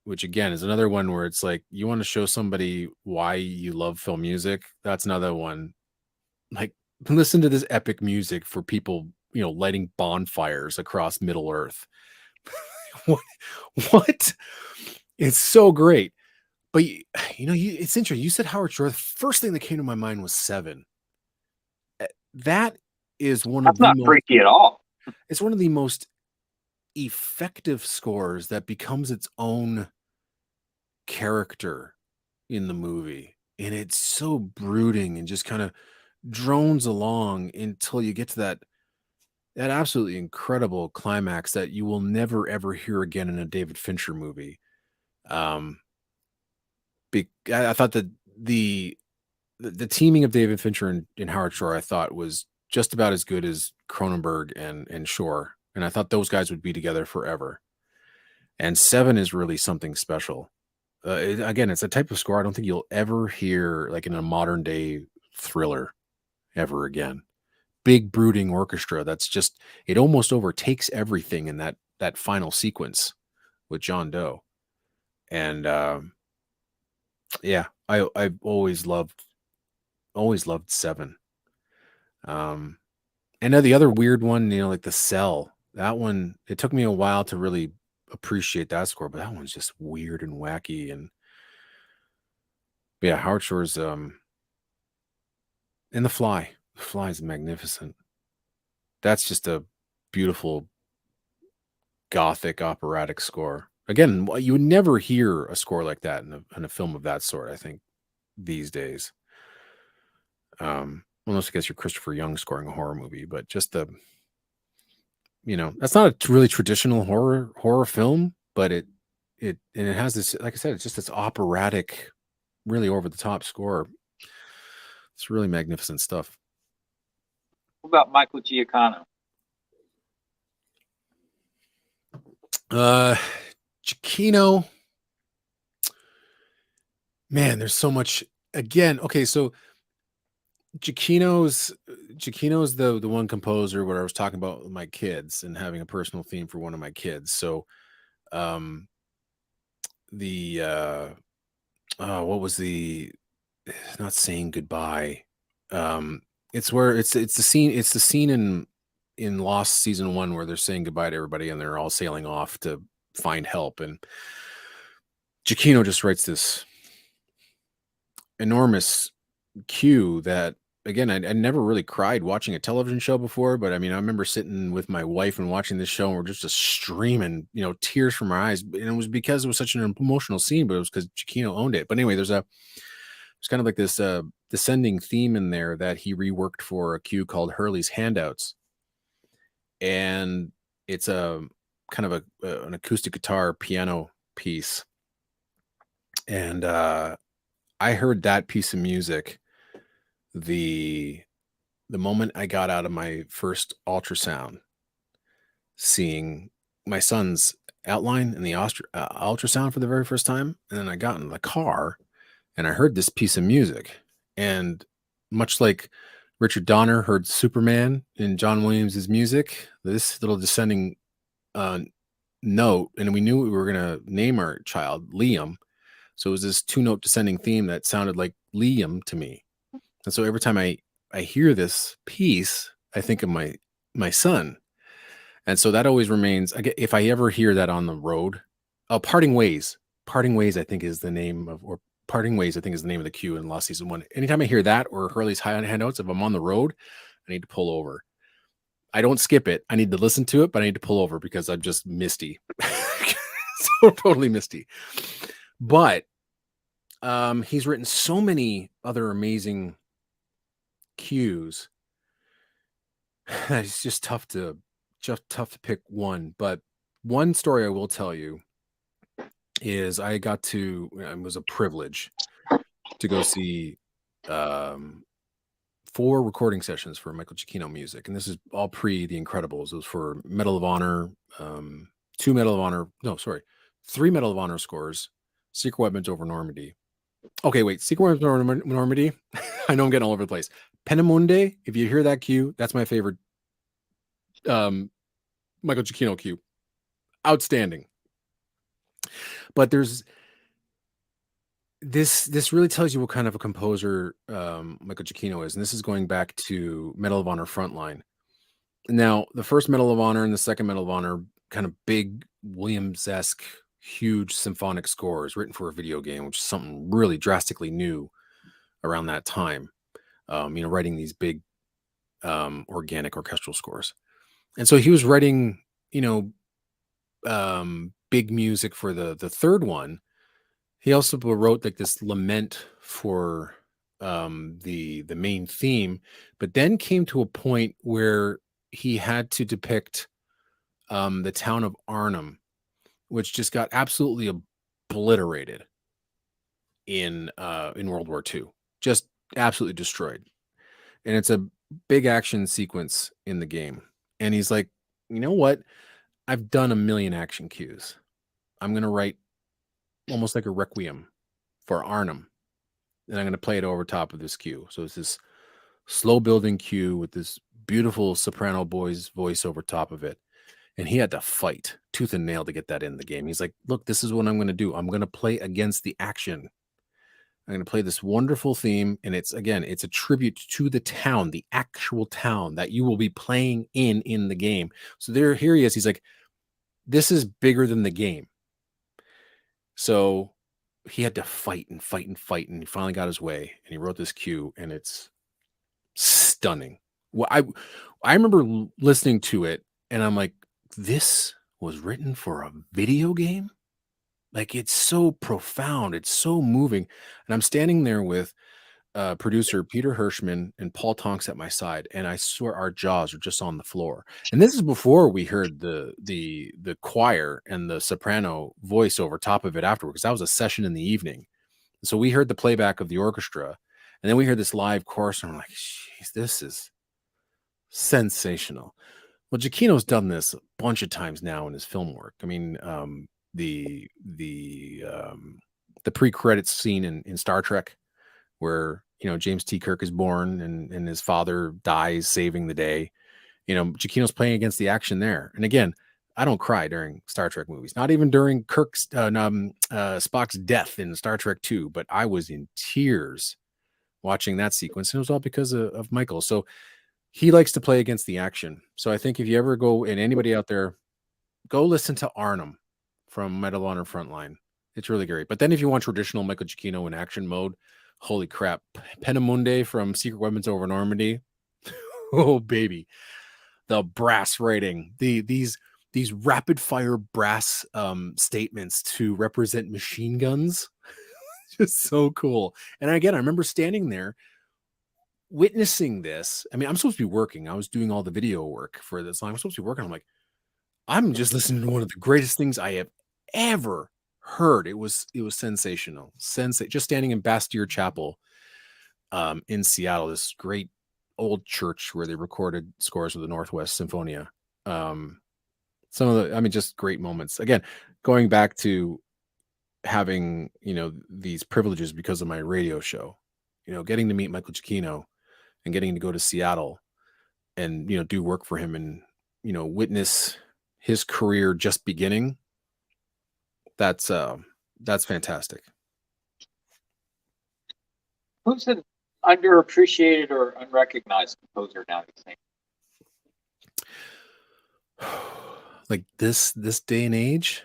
which again is another one where it's like you want to show somebody why you love film music. That's another one. Like, listen to this epic music for people, lighting bonfires across Middle Earth. What? It's so great. But it's interesting. You said Howard Shore. The first thing that came to my mind was Seven. That is one That's of the not most freaky at all. It's one of the most effective scores that becomes its own character in the movie. And it's so brooding and just kind of drones along until you get to that absolutely incredible climax that you will never ever hear again in a David Fincher movie. I thought that the teaming of David Fincher and Howard Shore, I thought was just about as good as Cronenberg and Shore, and I thought those guys would be together forever. And Seven is really something special. Again, it's a type of score I don't think you'll ever hear like in a modern day thriller ever again. Big brooding orchestra that's just, it almost overtakes everything in that final sequence with John Doe. And yeah, I've always loved Seven. And the other weird one, like The Cell, that one, it took me a while to really appreciate that score, but that one's just weird and wacky. And yeah, Howard Shore's and The Fly. The Fly is magnificent. That's just a beautiful gothic operatic score. Again, you would never hear a score like that in a film of that sort, I think, these days. Unless I guess you're Christopher Young scoring a horror movie, but just that's not a really traditional horror film, but it has this, like I said, it's just this operatic, really over the top score. It's really magnificent stuff. What about Michael Giacchino? Giacchino, man, there's so much. Again, okay, so Giacchino's the one composer where I was talking about my kids and having a personal theme for one of my kids. So, what was not Saying Goodbye. It's where it's the scene in Lost season 1 where they're saying goodbye to everybody and they're all sailing off to find help, and Giacchino just writes this enormous cue that, again, I never really cried watching a television show before, but I mean, I remember sitting with my wife and watching this show and we're just streaming, tears from our eyes. And it was because it was such an emotional scene, but it was because Giacchino owned it. But anyway, there's kind of like this descending theme in there that he reworked for a cue called Hurley's Handouts. And it's a kind of an acoustic guitar piano piece. And I heard that piece of music the moment I got out of my first ultrasound, seeing my son's outline in the ultrasound for the very first time. And then I got in the car and I heard this piece of music. And much like Richard Donner heard Superman in John Williams' music. This little descending uh, note, and we knew we were going to name our child Liam. So it was this 2-note descending theme that sounded like Liam to me. And so every time I hear this piece, I think of my son. And so that always remains. If I ever hear that on the road, oh, Parting Ways. Parting Ways, I think is the name of, or Parting Ways, I think is the name of the cue in Lost Season 1. Anytime I hear that or Hurley's high on handouts, if I'm on the road, I need to pull over. I don't skip it. I need to listen to it, but I need to pull over because I'm just misty. So totally misty. But he's written so many other amazing cues. It's just tough to pick one. But one story I will tell you is it was a privilege to go see 4 recording sessions for Michael Giacchino music. And this is all pre The Incredibles. It was for Medal of Honor, 3 Medal of Honor scores, Secret Weapons over Normandy. Okay, wait, Secret Weapons over Normandy. I know I'm getting all over the place. Penemunde, if you hear that cue, that's my favorite Michael Giacchino cue. Outstanding. But there's this really tells you what kind of a composer Michael Giacchino is, and this is going back to Medal of Honor Frontline. Now, the first Medal of Honor and the second Medal of Honor, kind of big Williams-esque, huge symphonic scores written for a video game, which is something really drastically new around that time. Writing these big organic orchestral scores, and so he was writing, big music for the third one. He also wrote like this lament for the main theme, but then came to a point where he had to depict the town of Arnhem, which just got absolutely obliterated in World War II, just absolutely destroyed. And it's a big action sequence in the game. And he's like, you know what? I've done a million action cues. I'm going to write almost like a requiem for Arnhem, and I'm going to play it over top of this cue. So it's this slow building cue with this beautiful soprano boy's voice over top of it. And he had to fight tooth and nail to get that in the game. He's like, look, this is what I'm going to do. I'm going to play against the action. I'm going to play this wonderful theme. And it's a tribute to the town, the actual town that you will be playing in the game. So here he is. He's like, this is bigger than the game. So he had to fight and fight and fight, and he finally got his way, and he wrote this cue, and it's stunning. Well, I remember listening to it, and I'm like, this was written for a video game? Like, it's so profound, it's so moving. And I'm standing there with producer Peter Hirschman and Paul Tonks at my side, and I swear our jaws are just on the floor. And this is before we heard the choir and the soprano voice over top of it afterwards, because that was a session in the evening. So we heard the playback of the orchestra, and then we heard this live chorus, and I'm like, "Jeez, this is sensational." Well, Giacchino's done this a bunch of times now in his film work. I mean, the pre-credits scene in Star Trek, where James T. Kirk is born and his father dies saving the day. Giacchino's playing against the action there. And again, I don't cry during Star Trek movies, not even during Spock's death in Star Trek 2, but I was in tears watching that sequence, and it was all because of Michael. So he likes to play against the action. So I think if you ever go, and anybody out there, go listen to Arnhem from Medal of Honor Frontline. It's really great. But then if you want traditional Michael Giacchino in action mode, holy crap. Penemunde from Secret Weapons over Normandy. Oh, baby. The brass writing. These rapid fire brass statements to represent machine guns. Just so cool. And again, I remember standing there witnessing this. I mean, I'm supposed to be working. I was doing all the video work for this. I'm supposed to be working. I'm like, I'm just listening to one of the greatest things I have ever heard. It was sensational. Just standing in Bastille Chapel in Seattle, this great old church where they recorded scores of the Northwest Symphonia. Some of the, just great moments. Again, going back to having, these privileges because of my radio show, getting to meet Michael Giacchino and getting to go to Seattle and do work for him and witness his career just beginning. That's fantastic. Who's an underappreciated or unrecognized composer now, you think? Like this day and age.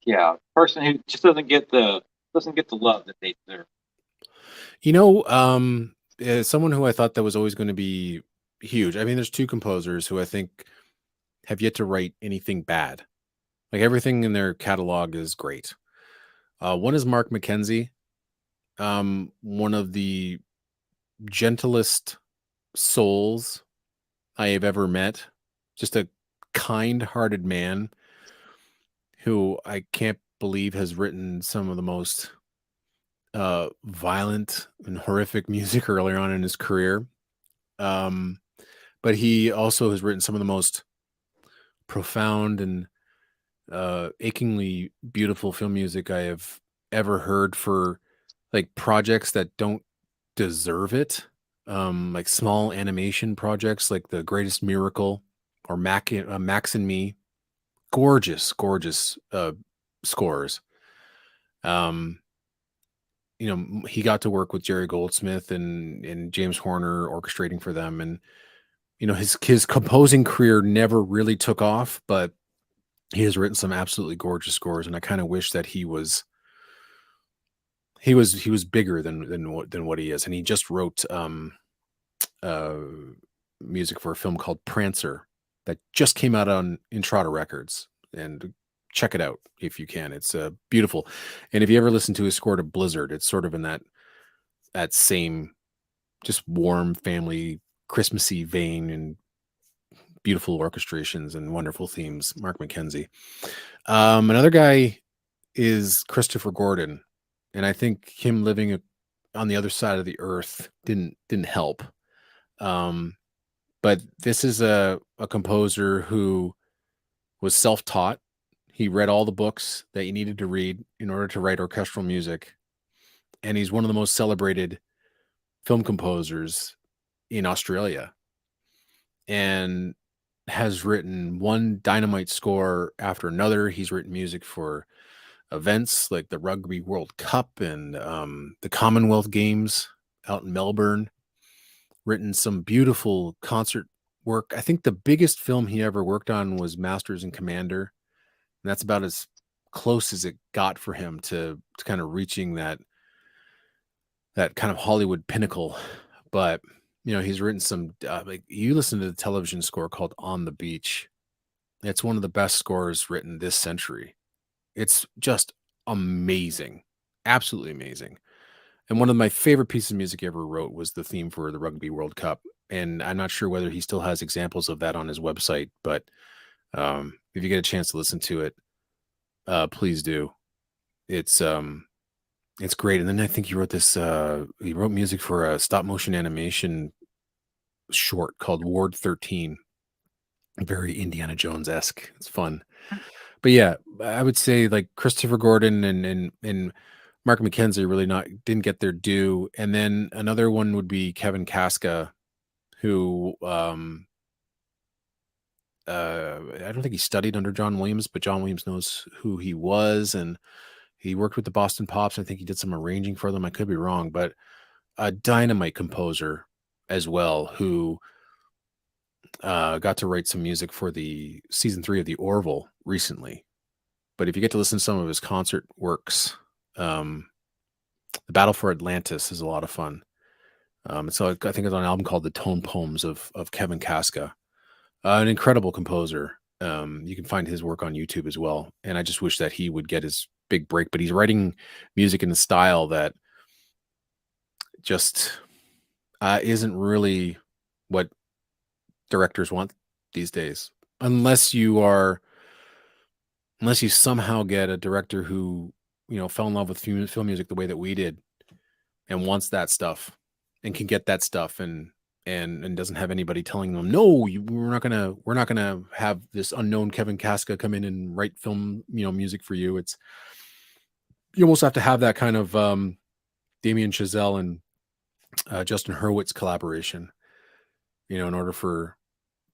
Yeah, person who just doesn't get the love that they deserve. Someone who I thought that was always going to be huge. I mean, there's two composers who I think have yet to write anything bad. Like everything in their catalog is great. One is Mark McKenzie, one of the gentlest souls I have ever met. Just a kind-hearted man who I can't believe has written some of the most violent and horrific music earlier on in his career. But he also has written some of the most profound and achingly beautiful film music I have ever heard for like projects that don't deserve it. Like small animation projects like The Greatest Miracle or Max and Me. Gorgeous, gorgeous scores. Um, he got to work with Jerry Goldsmith and James Horner orchestrating for them, and his composing career never really took off, but he has written some absolutely gorgeous scores, and I kind of wish that he was bigger than what he is. And he just wrote uh music for a film called Prancer that just came out on Intrada Records, and check it out if you can. It's beautiful. And if you ever listen to his score to Blizzard, it's sort of in that same just warm family Christmassy vein and beautiful orchestrations and wonderful themes. Mark McKenzie. Another guy is Christopher Gordon, and I think him living on the other side of the earth didn't help. But this is a composer who was self-taught. He read all the books that you needed to read in order to write orchestral music, and he's one of the most celebrated film composers in Australia, and has written one dynamite score after another. He's written music for events like the Rugby World Cup and the Commonwealth Games out in Melbourne. Written some beautiful concert work. I think the biggest film he ever worked on was Masters and Commander, and that's about as close as it got for him to kind of reaching that kind of Hollywood pinnacle. But he's written some like you listen to the television score called On the Beach. It's one of the best scores written this century. It's just amazing. Absolutely amazing. And one of my favorite pieces of music he ever wrote was the theme for the Rugby World Cup. And I'm not sure whether he still has examples of that on his website, but if you get a chance to listen to it, please do. It's great. And then I think he wrote music for a stop motion animation short called Ward 13. Very Indiana Jones-esque. It's fun. But yeah, I would say like Christopher Gordon and Mark McKenzie really not didn't get their due. And then another one would be Kevin Casca, who I don't think he studied under John Williams, but John Williams knows who he was, and he worked with the Boston Pops. I think he did some arranging for them. I could be wrong, but a dynamite composer as well, who got to write some music for the season 3 of the Orville recently. But if you get to listen to some of his concert works, the Battle for Atlantis is a lot of fun. So I think it's on an album called The Tone Poems of Kevin Casca, an incredible composer. You can find his work on YouTube as well. And I just wish that he would get his big break, but he's writing music in a style that just isn't really what directors want these days, unless you somehow get a director who fell in love with film music the way that we did and wants that stuff and can get that stuff and doesn't have anybody telling them, no, we're not gonna have this unknown Kevin Casca come in and write film music for you. You almost have to have that kind of Damien Chazelle and Justin Hurwitz collaboration. In order for,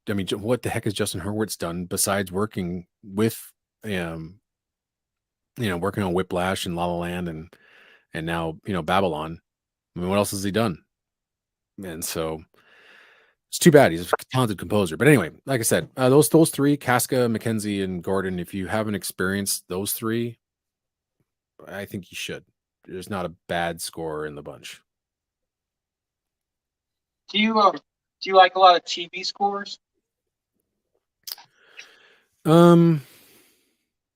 I mean, what the heck has Justin Hurwitz done besides working with, um, working on Whiplash and La La Land and now Babylon. I mean, what else has he done? And so it's too bad. He's a talented composer. But anyway, like I said, those three, Casca, Mackenzie, and Gordon. If you haven't experienced those three, I think you should. There's not a bad score in the bunch. Do you like a lot of TV scores?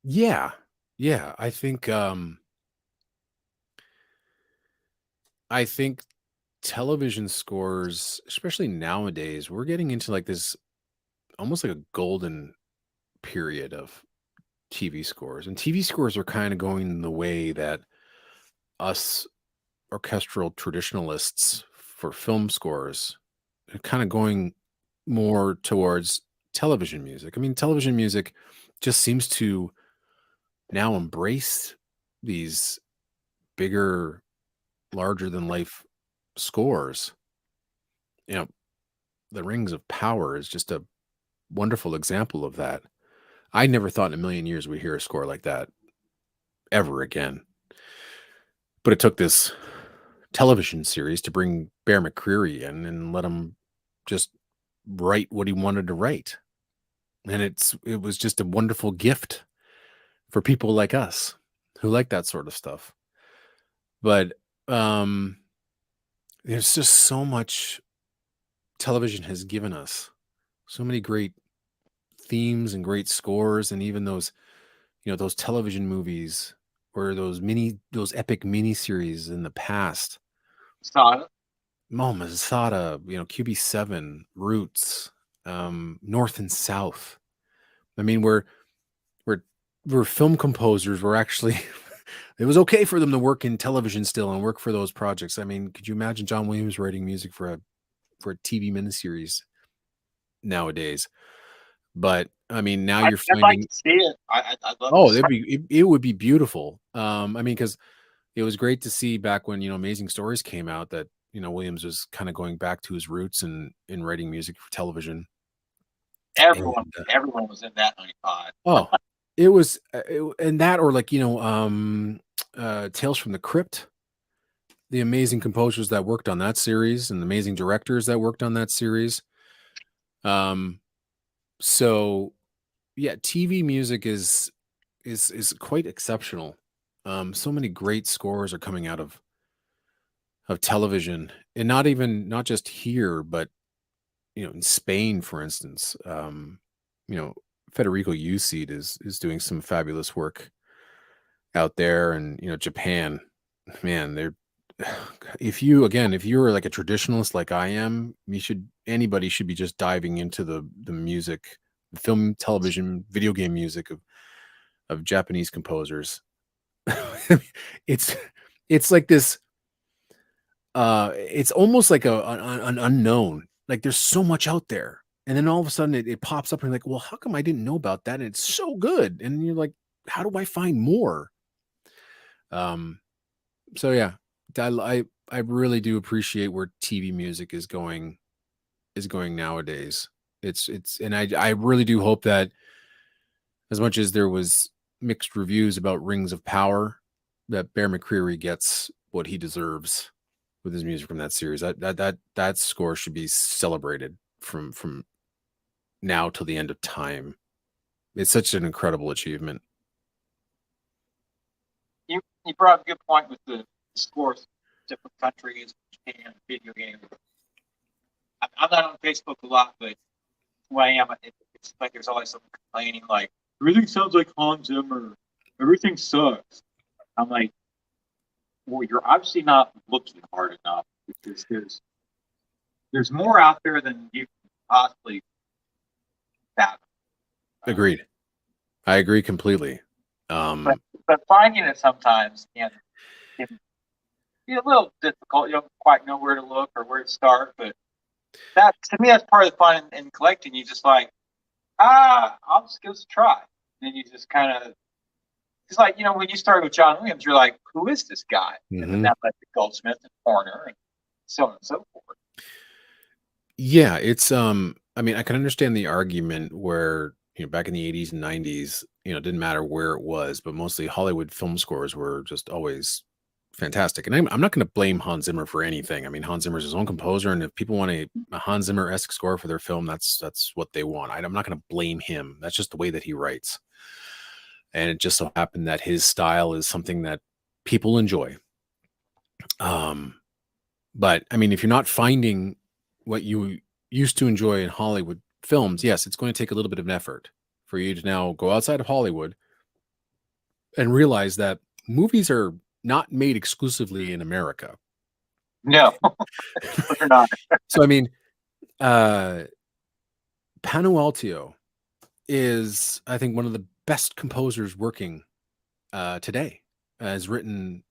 Yeah. Yeah. I think television scores, especially nowadays, we're getting into like this almost like a golden period of TV scores. And TV scores are kind of going the way that us orchestral traditionalists for film scores are kind of going more towards television music. I mean, television music just seems to now embrace these bigger, larger than life scores. You know, The Rings of Power is just a wonderful example of that. I never thought in a million years we'd hear a score like that ever again. But it took this television series to bring Bear McCreary in and let him just write what he wanted to write. And it was just a wonderful gift for people like us who like that sort of stuff. But there's just so much television has given us. So many great themes and great scores, and even those television movies or those epic mini series in the past. Sada. Masada, QB7, Roots, North and South. I mean, we're film composers. We're actually it was okay for them to work in television still and work for those projects. I mean, could you imagine John Williams writing music for a TV miniseries nowadays? But I mean, now you're I'd like finding, to see it. I'd love to oh, see it would be beautiful. I mean, because it was great to see back when Amazing Stories came out that Williams was kind of going back to his roots and in writing music for television. And everyone was in that 95. oh, it was and that, or like Tales from the Crypt, the amazing composers that worked on that series and the amazing directors that worked on that series. So yeah, TV music is quite exceptional. So many great scores are coming out of television, and not just here, but in Spain, for instance. You know, Federico Ucid is doing some fabulous work out there, and Japan, man, they're if you're like a traditionalist like I am, anybody should be just diving into the music, film, television, video game music of Japanese composers. it's it's like this it's almost like an unknown. Like there's so much out there, and then all of a sudden it pops up and you're like, well, how come I didn't know about that? And it's so good, and you're like, how do I find more? So yeah, I really do appreciate where TV music is going nowadays. And I really do hope that, as much as there was mixed reviews about Rings of Power, that Bear McCreary gets what he deserves with his music from that series. That score should be celebrated from now till the end of time. It's such an incredible achievement. You brought up a good point with the scores, different countries, and video games. I'm not on Facebook a lot, but when I am, it's like there's always someone complaining, like everything sounds like Hans Zimmer, everything sucks. I'm like, well, you're obviously not looking hard enough, because there's more out there than you can possibly fathom. Agreed. I agree completely. But finding it sometimes can be a little difficult. You don't quite know where to look or where to start. But that, to me, that's part of the fun in collecting. You just like, I'll just give this a try. And then you just kind of, it's like, when you started with John Williams, you're like, who is this guy? Mm-hmm. And then that led to Goldsmith and Horner. And so on and so forth. Yeah, it's I mean, I can understand the argument where, back in the 80s and 90s, it didn't matter where it was, but mostly Hollywood film scores were just always fantastic. And I'm not going to blame Hans Zimmer for anything. I mean, Hans Zimmer's his own composer, and if people want a Hans Zimmer-esque score for their film, that's what they want. I'm not going to blame him. That's just the way that he writes. And it just so happened that his style is something that people enjoy. But I mean, if you're not finding what you used to enjoy in Hollywood films, yes, it's going to take a little bit of an effort for you to now go outside of Hollywood and realize that movies are not made exclusively in America. No, they're not. So I mean, uh Pano Alto is, I think, one of the best composers working today. Has written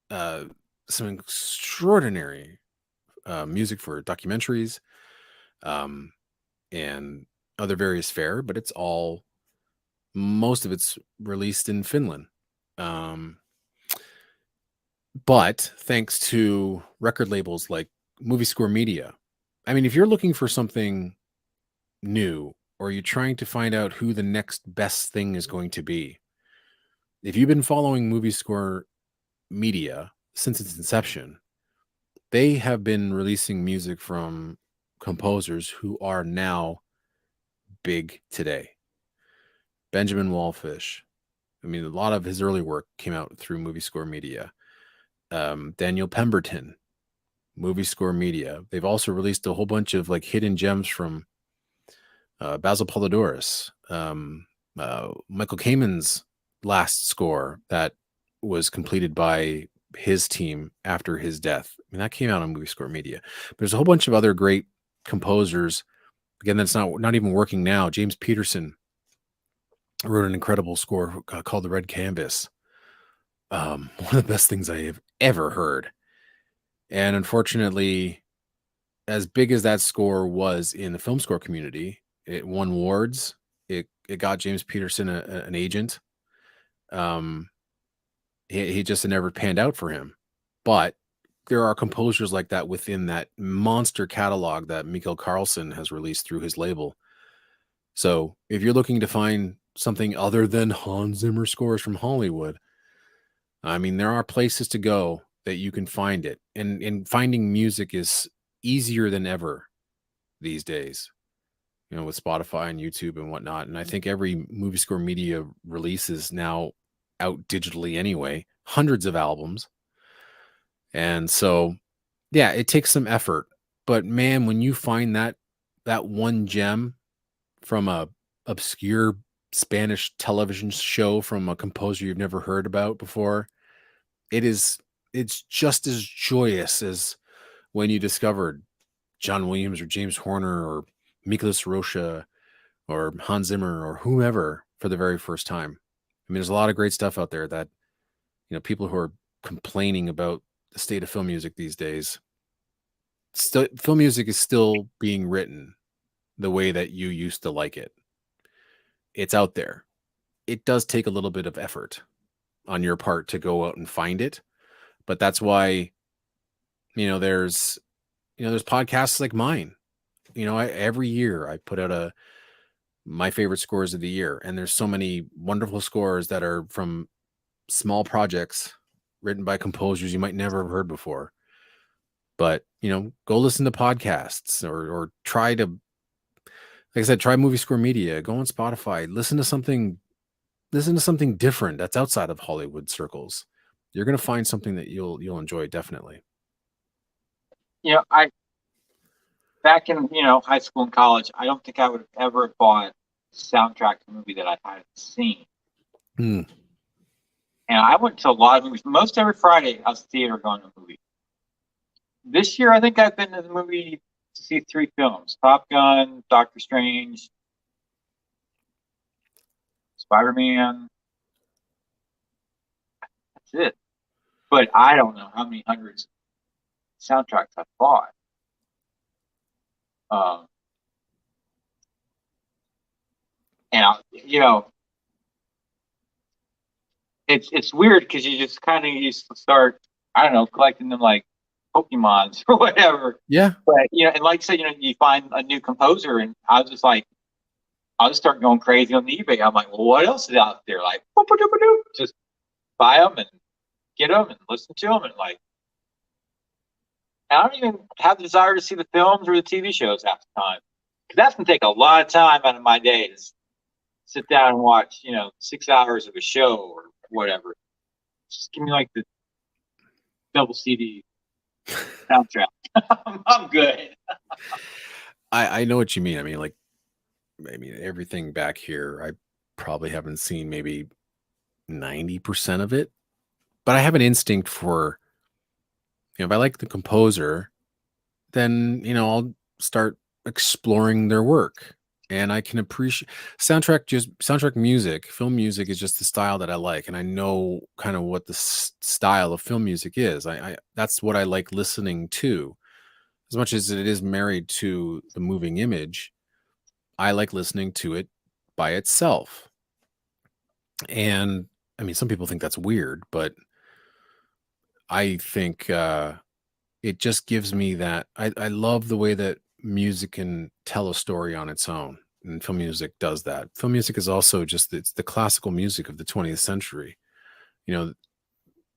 uh some extraordinary music for documentaries, um, and other various fare, but most of it's released in Finland. Um, but thanks to record labels like Movie Score Media, I mean, if you're looking for something new or you're trying to find out who the next best thing is going to be, if you've been following Movie Score Media since its inception, they have been releasing music from composers who are now big today. Benjamin Wallfish. I mean, a lot of his early work came out through Movie Score Media. Daniel Pemberton, Movie Score Media. They've also released a whole bunch of like hidden gems from Basil Polidorus, Michael Kamen's last score that was completed by his team after his death. I mean, that came out on Movie Score Media. But there's a whole bunch of other great composers. Again, that's not even working now. James Peterson wrote an incredible score called The Red Canvas. One of the best things I have ever heard. And unfortunately, as big as that score was in the film score community, it won awards. It got James Peterson an agent. Um, he just never panned out for him. But there are composers like that within that monster catalog that Mikkel Carlson has released through his label. So if you're looking to find something other than Hans Zimmer scores from Hollywood, I mean, there are places to go that you can find it. And finding music is easier than ever these days, with Spotify and YouTube and whatnot. And I think every Movie Score Media release is now out digitally anyway, hundreds of albums. And so, yeah, it takes some effort. But man, when you find that one gem from a obscure Spanish television show from a composer you've never heard about before, it's just as joyous as when you discovered John Williams or James Horner or Miklos Rocha or Hans Zimmer or whomever for the very first time. I mean, there's a lot of great stuff out there that, people who are complaining about the state of film music these days, film music is still being written the way that you used to like it. It's out there. It does take a little bit of effort on your part to go out and find it, but that's why, there's podcasts like mine. Every year I put out my favorite scores of the year, and there's so many wonderful scores that are from small projects written by composers you might never have heard before. But go listen to podcasts or try to, like I said, try Movie Score Media. Go on Spotify. Listen to something different that's outside of Hollywood circles. You're gonna find something that you'll enjoy, definitely. I back in high school and college, I don't think I would have ever bought a soundtrack to a movie that I hadn't seen. Mm. And I went to a lot of movies. Most every Friday, I was at the theater going to a movie. This year, I think I've been to the movie to see 3 films: Top Gun, Doctor Strange, Spider-Man. That's it. But I don't know how many hundreds of soundtracks I've bought. And it's weird because you just kind of used to start, I don't know, collecting them like Pokemons or whatever. Yeah. But and like I said, you find a new composer, and I was just like, I'll just start going crazy on eBay. I'm like, well, what else is out there? Like, just buy them and get them and listen to them, and like, I don't even have the desire to see the films or the TV shows half the time, because that's gonna take a lot of time out of my day to sit down and watch, 6 hours of a show or whatever. Just give me like the double CD soundtrack. I'm good. I know what you mean. Everything back here, I probably haven't seen maybe 90% of it, but I have an instinct for, if I like the composer, then, I'll start exploring their work, and I can appreciate soundtrack music. Film music is just the style that I like, and I know kind of what the style of film music is. That's what I like listening to. As much as it is married to the moving image, I like listening to it by itself. And some people think that's weird, but I think it just gives me that. I love the way that music can tell a story on its own. And film music does that. Film music is also it's the classical music of the 20th century. You know,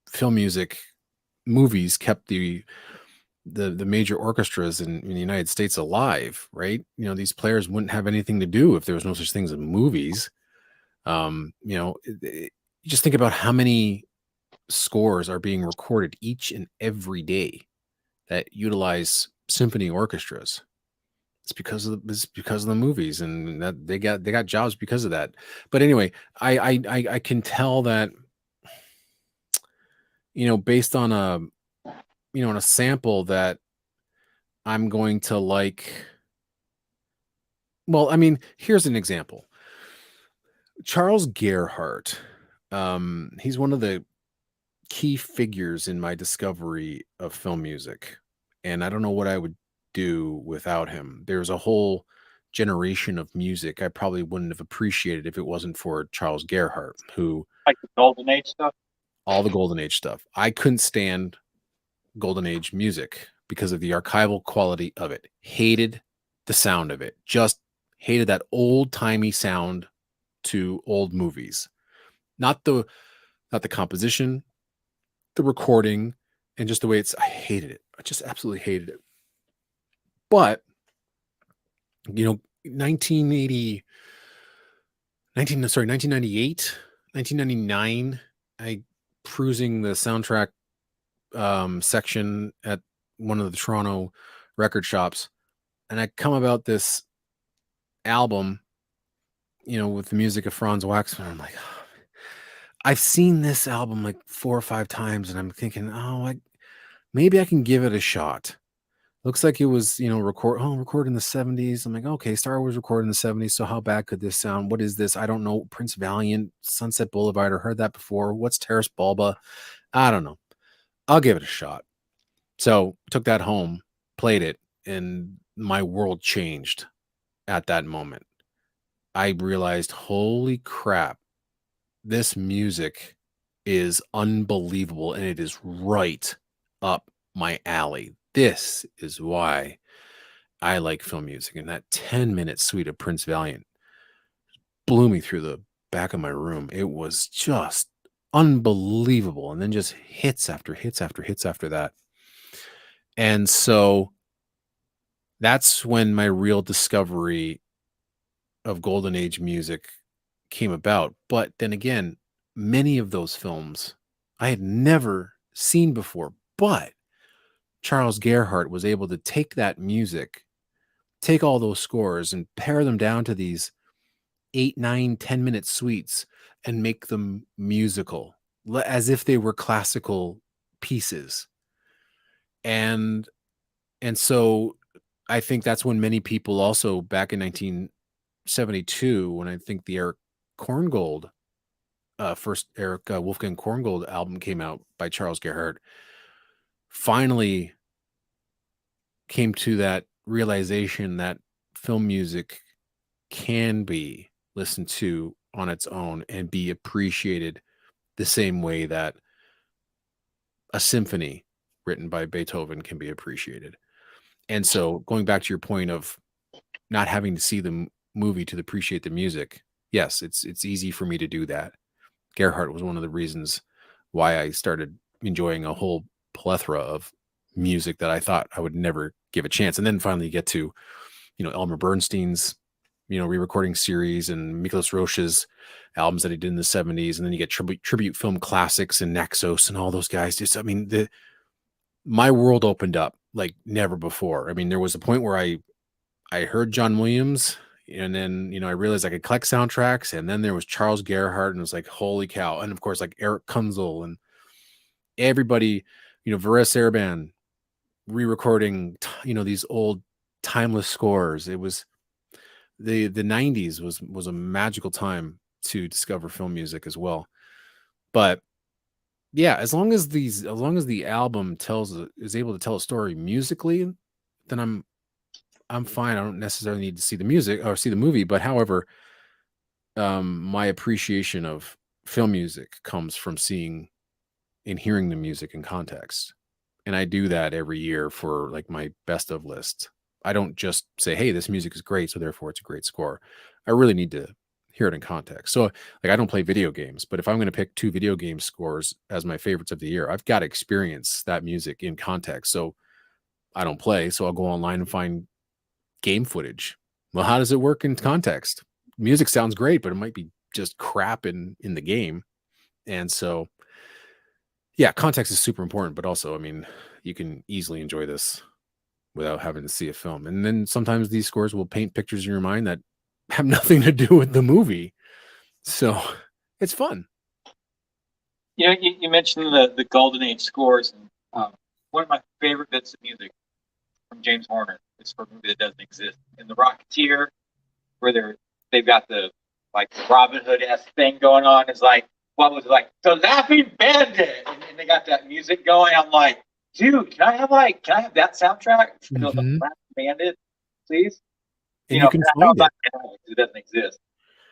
film music, movies kept the major orchestras in the United States alive, right? These players wouldn't have anything to do if there was no such things as movies. You just think about how many scores are being recorded each and every day that utilize symphony orchestras. It's because of the movies, and that they got jobs because of that. But anyway, I can tell that, based on a sample, that I'm going to like. Well, here's an example. Charles Gerhardt. He's one of the key figures in my discovery of film music, and I don't know what I would do without him. There's a whole generation of music I probably wouldn't have appreciated if it wasn't for Charles Gerhardt, who Like the Golden Age stuff. all the Golden Age stuff. I couldn't stand Golden Age music because of the archival quality of it. Hated the sound of it. Just hated that old-timey sound to old movies. Not the composition, the recording, and just the way I hated it. I just absolutely hated it. But 1998, 1999, I cruising the soundtrack section at one of the Toronto record shops, and I come about this album, with the music of Franz Waxman. I'm like, oh, I've seen this album like 4 or 5 times, and I'm thinking, maybe I can give it a shot. Looks like it was, recorded in the 70s. I'm like, okay, Star Wars recorded in the 70s. So how bad could this sound? What is this? I don't know. Prince Valiant, Sunset Boulevard. I heard that before. What's Terrace Bulba? I don't know. I'll give it a shot. So took that home, played it, and my world changed at that moment. I realized, holy crap, this music is unbelievable, and it is right up my alley. This is why I like film music. And that 10-minute suite of Prince Valiant blew me through the back of my room. It was just unbelievable. And then just hits after hits after hits after that. And so that's when my real discovery of Golden Age music came about. But then again, many of those films I had never seen before. But Charles Gerhardt was able to take that music, take all those scores, and pare them down to these 8, 9, 10-minute suites and make them musical, as if they were classical pieces. And so I think that's when many people also, back in 1972, when I think the Eric Korngold, first Eric Wolfgang Korngold album came out by Charles Gerhardt, finally came to that realization that film music can be listened to on its own and be appreciated the same way that a symphony written by Beethoven can be appreciated. And so going back to your point of not having to see the movie to appreciate the music, yes, it's easy for me to do that. Gerhardt was one of the reasons why I started enjoying a whole plethora of music that I thought I would never give a chance. And then finally get to, Elmer Bernstein's, re-recording series and Miklos Roche's albums that he did in the 70s. And then you get tribute film classics and Naxos and all those guys. Just, I mean, my world opened up like never before. I mean, there was a point where I heard John Williams, and then, I realized I could collect soundtracks, and then there was Charles Gerhardt, and it was like, holy cow. And of course, like Erik Kunzel and everybody, Varis Erban re-recording, these old timeless scores. It was the 90s was a magical time to discover film music as well. But yeah, as long as the album is able to tell a story musically, then I'm fine. I don't necessarily need to see the music or see the movie, but however, my appreciation of film music comes from seeing and hearing the music in context. And I do that every year for like my best of list. I don't just say, hey, this music is great, so therefore it's a great score. I really need to hear it in context. So like I don't play video games, but if I'm going to pick 2 video game scores as my favorites of the year, I've got to experience that music in context. So I don't play, so I'll go online and find game footage. Well, how does it work in context? Music sounds great, but it might be just crap in the game. And so yeah, context is super important, but also, I mean, you can easily enjoy this without having to see a film. And then sometimes these scores will paint pictures in your mind that have nothing to do with the movie. So it's fun. You mentioned the Golden Age scores, and one of my favorite bits of music from James Horner is for a movie that doesn't exist. In The Rocketeer, where they've got the like Robin Hood-esque thing going on, is like, what was it, like the Laughing Bandit, and they got that music going. I'm like, dude, can I have that soundtrack for the Mhm. Laughing Bandit, please? And you can I know find it. it doesn't exist,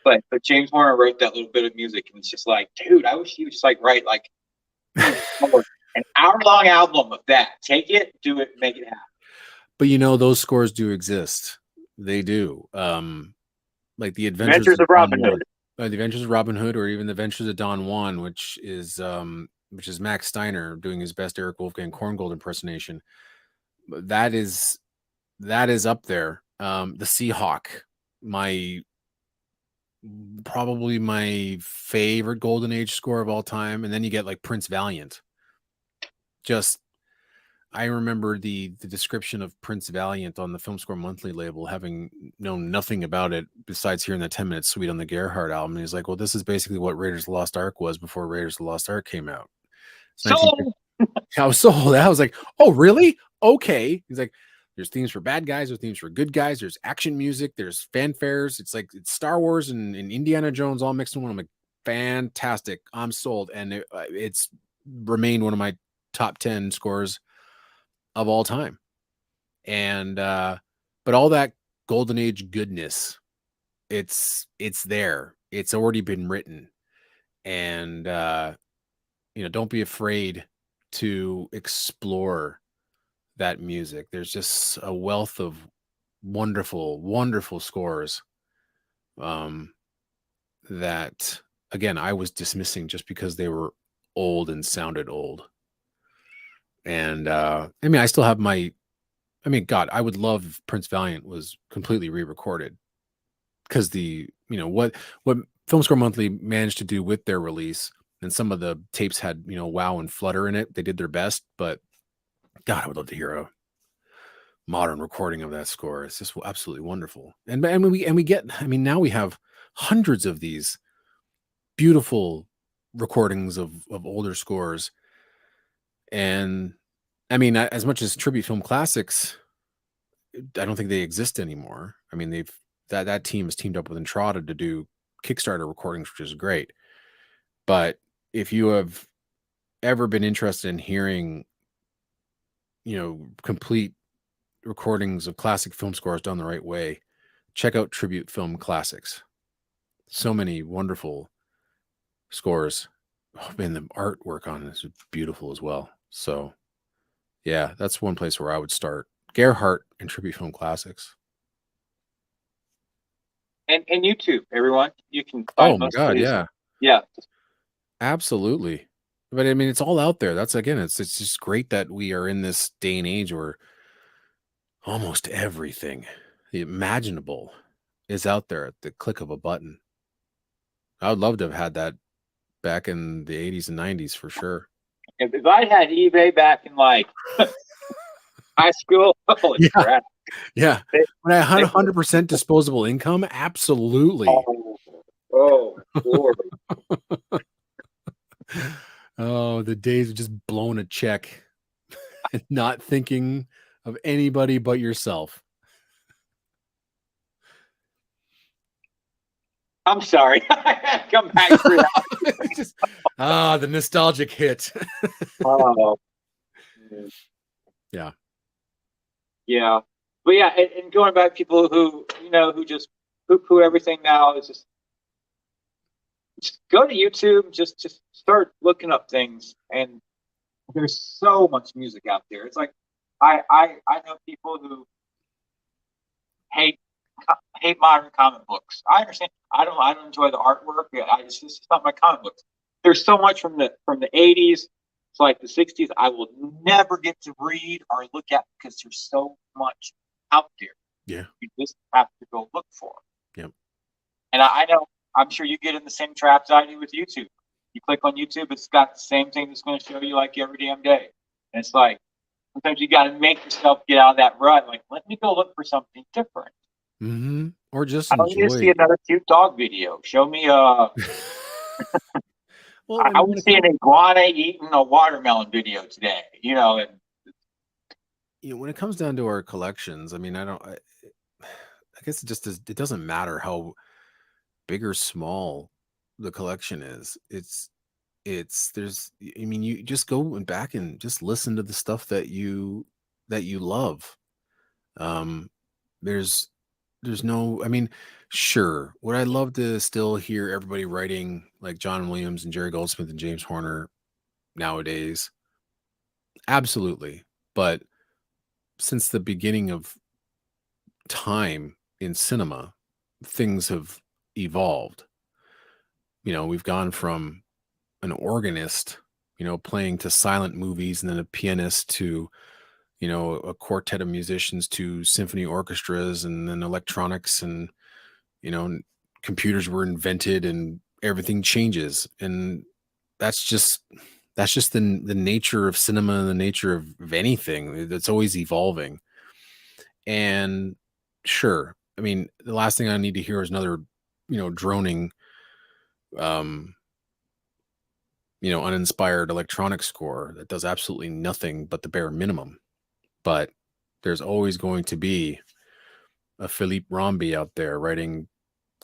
but James Horner wrote that little bit of music, and it's just like, dude, I wish he would just like write like an hour-long album of that. Take it, do it, make it happen. But those scores do exist. They do. Like the Adventures Adventures of of Don Robin Juan, Hood. the Adventures of Robin Hood, or even the Adventures of Don Juan, which is Max Steiner doing his best Eric Wolfgang Korngold impersonation. That is up there. The Seahawk, my probably my favorite Golden Age score of all time, and then you get like Prince Valiant. Just I remember the description of Prince Valiant on the Film Score Monthly label, having known nothing about it besides hearing the 10-minute suite on the Gerhardt album. And he's like, well, this is basically what Raiders of the Lost Ark was before Raiders of the Lost Ark came out. It's So 1950. I was sold. I was like, oh, really? Okay. He's like, there's themes for bad guys, there's themes for good guys, there's action music, there's fanfares. It's like it's Star Wars and Indiana Jones all mixed in one. I'm like, fantastic. I'm sold. And it's remained one of my top 10 scores of all time. And but all that Golden Age goodness, it's there. It's already been written. And don't be afraid to explore that music. There's just a wealth of wonderful, wonderful scores that again I was dismissing just because they were old and sounded old. And I mean, I still have God, I would love if Prince Valiant was completely re-recorded, because what Film Score Monthly managed to do with their release, and some of the tapes had wow and flutter in it. They did their best, but God, I would love to hear a modern recording of that score. It's just absolutely wonderful. And we get, I mean, now we have hundreds of these beautiful recordings of older scores. And I mean, as much as tribute film classics, I don't think they exist anymore. I mean, that team has teamed up with Entrada to do Kickstarter recordings, which is great. But if you have ever been interested in hearing, complete recordings of classic film scores done the right way, check out Tribute Film Classics. So many wonderful scores. Oh man, the artwork on this is beautiful as well. So Yeah, that's one place where I would start. Gerhardt and Tribute Film Classics. And YouTube, everyone. You can Oh find my most of God, these. yeah, Yeah. absolutely. But I mean, it's all out there. That's again, it's just great that we are in this day and age where almost everything imaginable is out there at the click of a button. I would love to have had that back in the 80s and 90s for sure. If I had eBay back in like high school, holy Yeah, crap. yeah. They, When I had they, 100% disposable income, absolutely. oh, oh, Lord. Oh, the days of just blowing a check and not thinking of anybody but yourself. I'm sorry. I had to come back for that. It's just the nostalgic hit. Oh, Yeah. yeah. But yeah, and going back, people who, who just poo poo everything now is just go to YouTube, just start looking up things. And there's so much music out there. It's like, I know people who hate hate modern comic books. I understand. I don't enjoy the artwork. It's not my comic books. There's so much from the 80s to like the 60s. I will never get to read or look at because there's so much out there. Yeah. You just have to go look for it. Yep. And I know, I'm sure you get in the same traps I do with YouTube. You click on YouTube, it's got the same thing that's going to show you like every damn day. And it's like, sometimes you got to make yourself get out of that rut. Like, let me go look for something different. Or just I don't need to see enjoy. another cute dog video. Show me Well, I would see an iguana eating a watermelon video today, and when it comes down to our collections, I mean, I guess it doesn't matter how big or small the collection is. There's, I mean, you just go and back and just listen to the stuff that you love. Um, there's no, I mean, sure. Would I love to still hear everybody writing like John Williams and Jerry Goldsmith and James Horner nowadays? Absolutely. But since the beginning of time in cinema, things have evolved. We've gone from an organist, playing to silent movies, and then a pianist to, a quartet of musicians to symphony orchestras, and then electronics, and, you know, computers were invented, and everything changes. And that's just the nature of cinema and the nature of anything that's always evolving. And sure, I mean, the last thing I need to hear is another, droning, um, uninspired electronic score that does absolutely nothing but the bare minimum. But there's always going to be a Philippe Rombi out there writing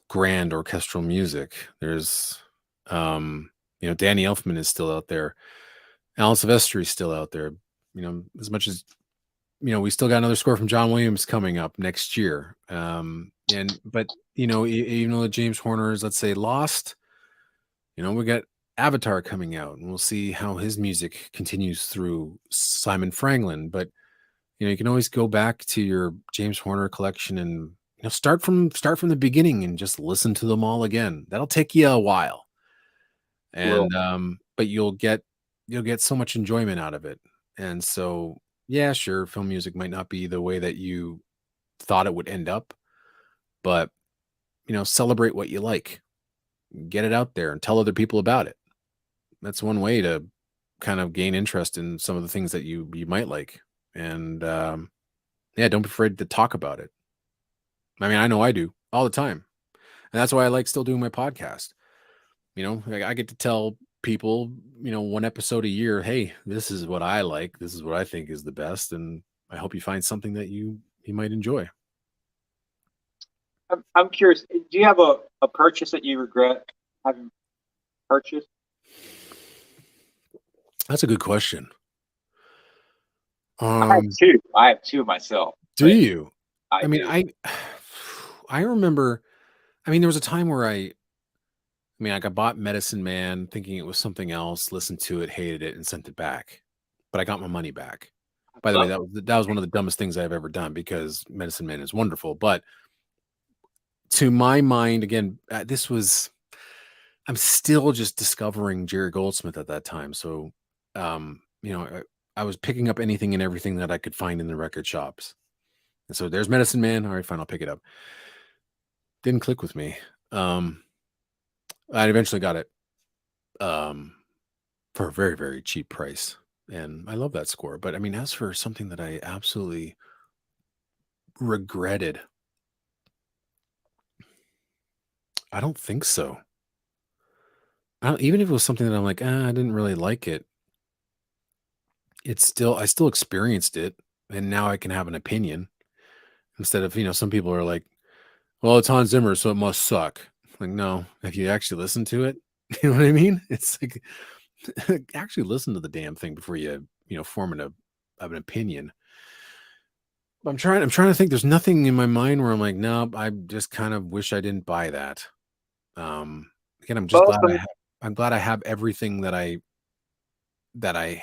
grand orchestral music. There's, Danny Elfman is still out there. Alan Silvestri is still out there. As much as we still got another score from John Williams coming up next year. But even though James Horner is, let's say, lost, we got Avatar coming out, and we'll see how his music continues through Simon Franklin. But you can always go back to your James Horner collection and start from the beginning and just listen to them all again. That'll take you a while, and but you'll get so much enjoyment out of it. And so, yeah, sure, film music might not be the way that you thought it would end up, but celebrate what you like, get it out there, and tell other people about it. That's one way to kind of gain interest in some of the things that you might like. And yeah, don't be afraid to talk about it. I mean, I know I do all the time, and that's why I like still doing my podcast. I get to tell people, one episode a year, hey, this is what I like, this is what I think is the best, and I hope you find something that you might enjoy. I'm curious. Do you have a purchase that you regret having purchased? That's a good question. I have two myself. Do you? I mean, do. I remember. I mean, there was a time where I like I bought Medicine Man thinking it was something else, listened to it, hated it, and sent it back. But I got my money back. By the way, that was one of the dumbest things I've ever done because Medicine Man is wonderful. But to my mind, again, I'm still just discovering Jerry Goldsmith at that time. So, I was picking up anything and everything that I could find in the record shops. And so there's Medicine Man. All right, fine, I'll pick it up. Didn't click with me. I eventually got it for a very, very cheap price. And I love that score. But I mean, as for something that I absolutely regretted, I don't think so. Even if it was something that I'm like, I didn't really like it. I still experienced it, and now I can have an opinion instead of some people are like, well, it's Hans Zimmer, so it must suck. Like, no, if you actually listen to it, you know what I mean? It's like actually listen to the damn thing before you form an opinion. I'm trying to think. There's nothing in my mind where I'm like, no, I just kind of wish I didn't buy that. Again, Both of, I'm glad I have everything that I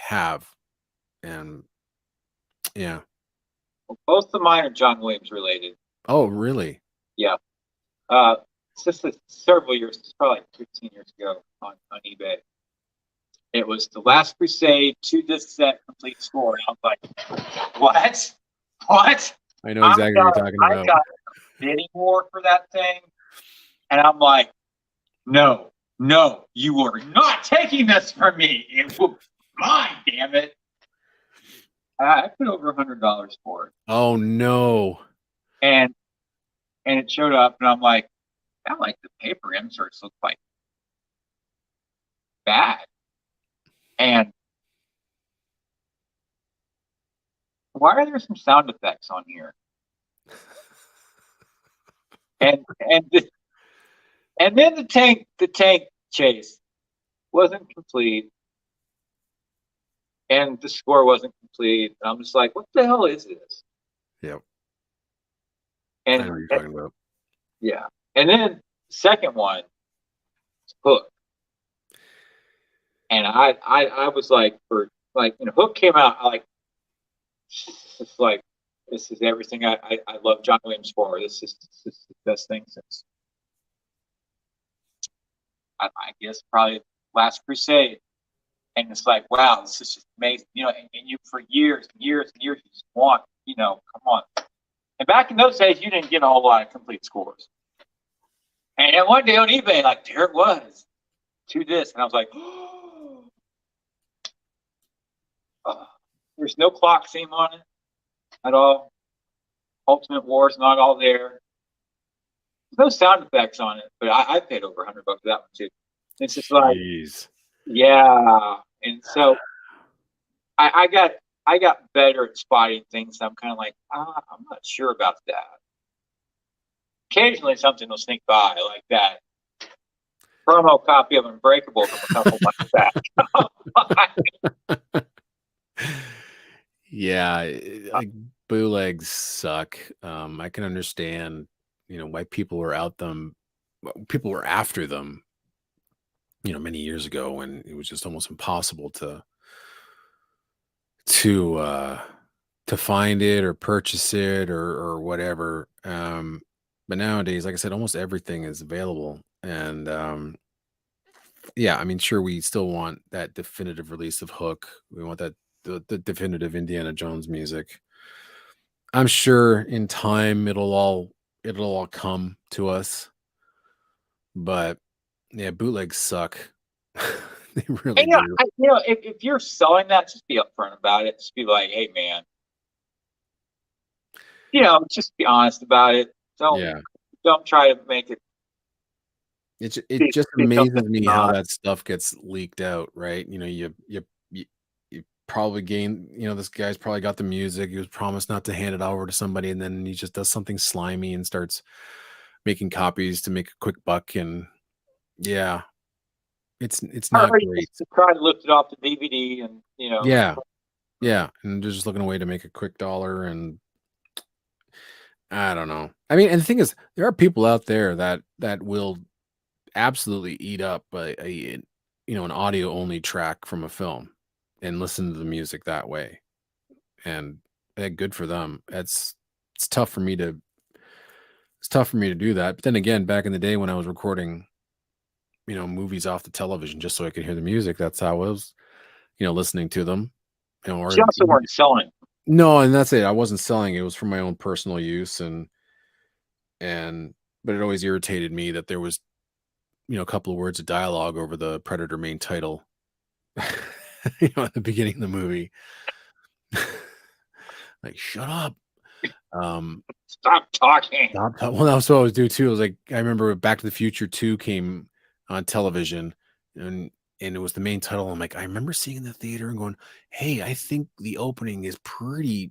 have, and yeah. both of mine are John Williams related. Oh, really? Yeah. It's just several years, it's probably like 15 years ago on eBay. It was The Last Crusade, 2-disc set, complete score. And I was like, what? What? I know exactly what you're talking about. I got a bidding war for that thing. And I'm like, no, you are not taking this from me. It will be mine, damn it. I put over $100 for it. Oh no. And it showed up, and I'm like, I like the paper inserts look like bad. And why are there some sound effects on here? And then the tank chase wasn't complete, and the score wasn't complete. I'm just like, what the hell is this? Yep. And I know what you're talking about. Yeah. And then the second one, Hook. And I was like, Hook came out, it's like, this is everything I love John Williams for. This is the best thing since, I guess, probably Last Crusade. And it's like, wow, this is just amazing. And you for years and years and years, you just want, come on. And back in those days, you didn't get a whole lot of complete scores. And then one day on eBay, like, there it was, 2-disc. And I was like, there's no clock theme on it at all. Ultimate War is not all there. There's no sound effects on it, but I paid over $100 for that one too. It's just like, yeah. And so I got better at spotting things. I'm kind of like, I'm not sure about that. Occasionally something will sneak by like that promo copy of Unbreakable from a couple months back. Yeah, like bootlegs suck. I can understand, why people were after them, many years ago when it was just almost impossible to find it or purchase it or whatever. But nowadays, like I said, almost everything is available. And yeah, I mean, sure, we still want that definitive release of Hook. We want the definitive Indiana Jones music. I'm sure in time it'll all come to us. But yeah, bootlegs suck. They really do. If you're selling that, just be upfront about it. Just be like, hey, man, just be honest about it. Don't try to make it. It just amazes me how that stuff gets leaked out, right? You probably this guy's probably got the music. He was promised not to hand it over to somebody, and then he just does something slimy and starts making copies to make a quick buck. And yeah, it's not great. To try to lift it off the DVD, and yeah, and they're just looking away to make a quick dollar. And I don't know. I mean, and the thing is, there are people out there that will absolutely eat up an audio only track from a film and listen to the music that way. and good for them. It's tough for me to it's tough for me to do that. But then again, back in the day when I was recording, movies off the television just so I could hear the music, that's how I was, listening to them. She Or also weren't selling. no, and that's it. I wasn't selling. It was for my own personal use, and but it always irritated me that there was, a couple of words of dialogue over the Predator main title, at the beginning of the movie. Like, shut up. Um, Stop talking. well, that's what I was doing too. I was like, I remember Back to the Future 2 came on television, and it was the main title. I'm like, I remember seeing in the theater and going, hey, I think the opening is pretty.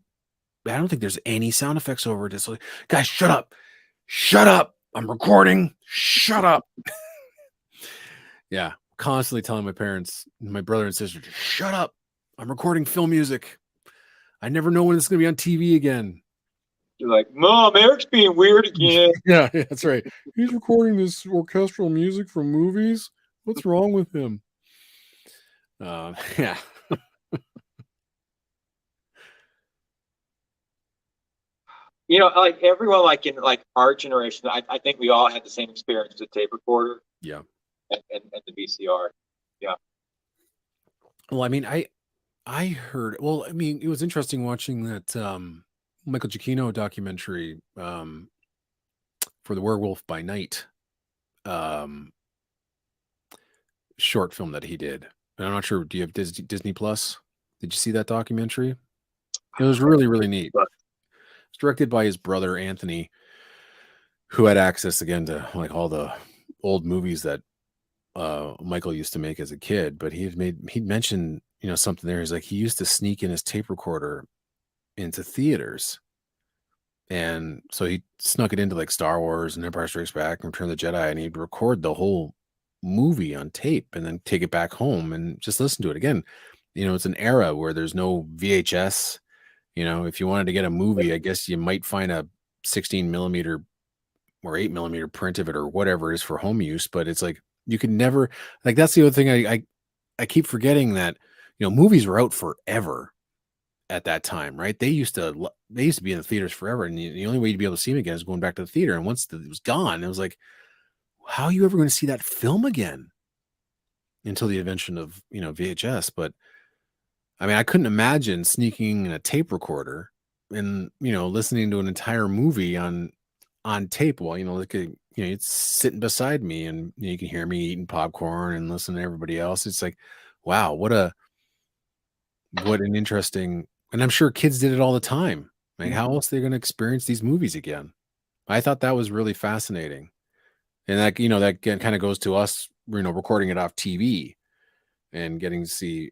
I don't think there's any sound effects over it. It's like, guys, shut up. Shut up. I'm recording. Shut up. Yeah. Constantly telling my parents, my brother and sister, just shut up. I'm recording film music. I never know when it's going to be on TV again. You're like, Mom, Eric's being weird again. Yeah, that's right. He's recording this orchestral music from movies. What's wrong with him? Yeah. Like everyone, like in like our generation, I think we all had the same experience with tape recorder Yeah. and the VCR. Yeah. Well, I mean, I heard. Well, I mean, it was interesting watching that Michael Giacchino documentary for the Werewolf by Night short film that he did. And I'm not sure. Do you have Disney Plus? Did you see that documentary? It was really, really neat. It's directed by his brother Anthony, who had access again to like all the old movies that Michael used to make as a kid. But he'd mentioned something there. He's like he used to sneak in his tape recorder into theaters, and so he snuck it into like Star Wars and Empire Strikes Back and Return of the Jedi, and he'd record the whole movie on tape and then take it back home and just listen to it again. It's an era where there's no VHS. If you wanted to get a movie, I guess you might find a 16 millimeter or 8 millimeter print of it or whatever it is for home use. But it's like you could never like that's the other thing I keep forgetting that movies were out forever at that time, right? They used to be in the theaters forever, and the only way you'd be able to see them again is going back to the theater. And once it was gone, it was like, how are you ever going to see that film again? Until the invention of VHS. But I mean, I couldn't imagine sneaking in a tape recorder and listening to an entire movie on tape while it's sitting beside me, and you can hear me eating popcorn and listen to everybody else. It's like, wow, what an interesting. And I'm sure kids did it all the time. Like, how else are they going to experience these movies again? I thought that was really fascinating. And that kind of goes to us, recording it off TV and getting to see,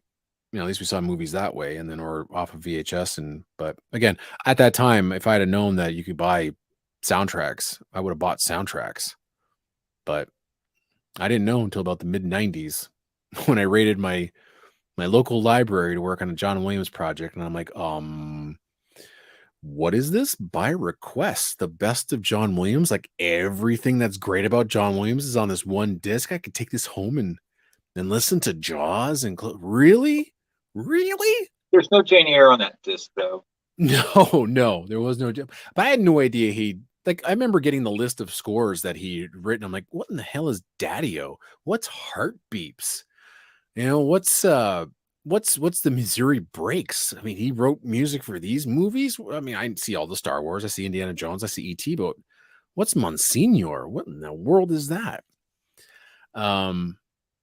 at least we saw movies that way, and then or off of VHS. But again, at that time, if I had known that you could buy soundtracks, I would have bought soundtracks. But I didn't know until about the mid '90s when I raided my local library to work on a John Williams project, and I'm like, what is this? By request, the best of John Williams. Like everything that's great about John Williams is on this one disc. I could take this home and listen to Jaws and really, really. There's no Jane Eyre on that disc, though. No, there was no. But I had no idea he like. I remember getting the list of scores that he'd written. I'm like, what in the hell is Daddy-O? What's Heartbeeps? What's the Missouri Breaks? I mean, he wrote music for these movies. I mean, I see all the Star Wars. I see Indiana Jones. I see E.T. But what's Monsignor? What in the world is that? But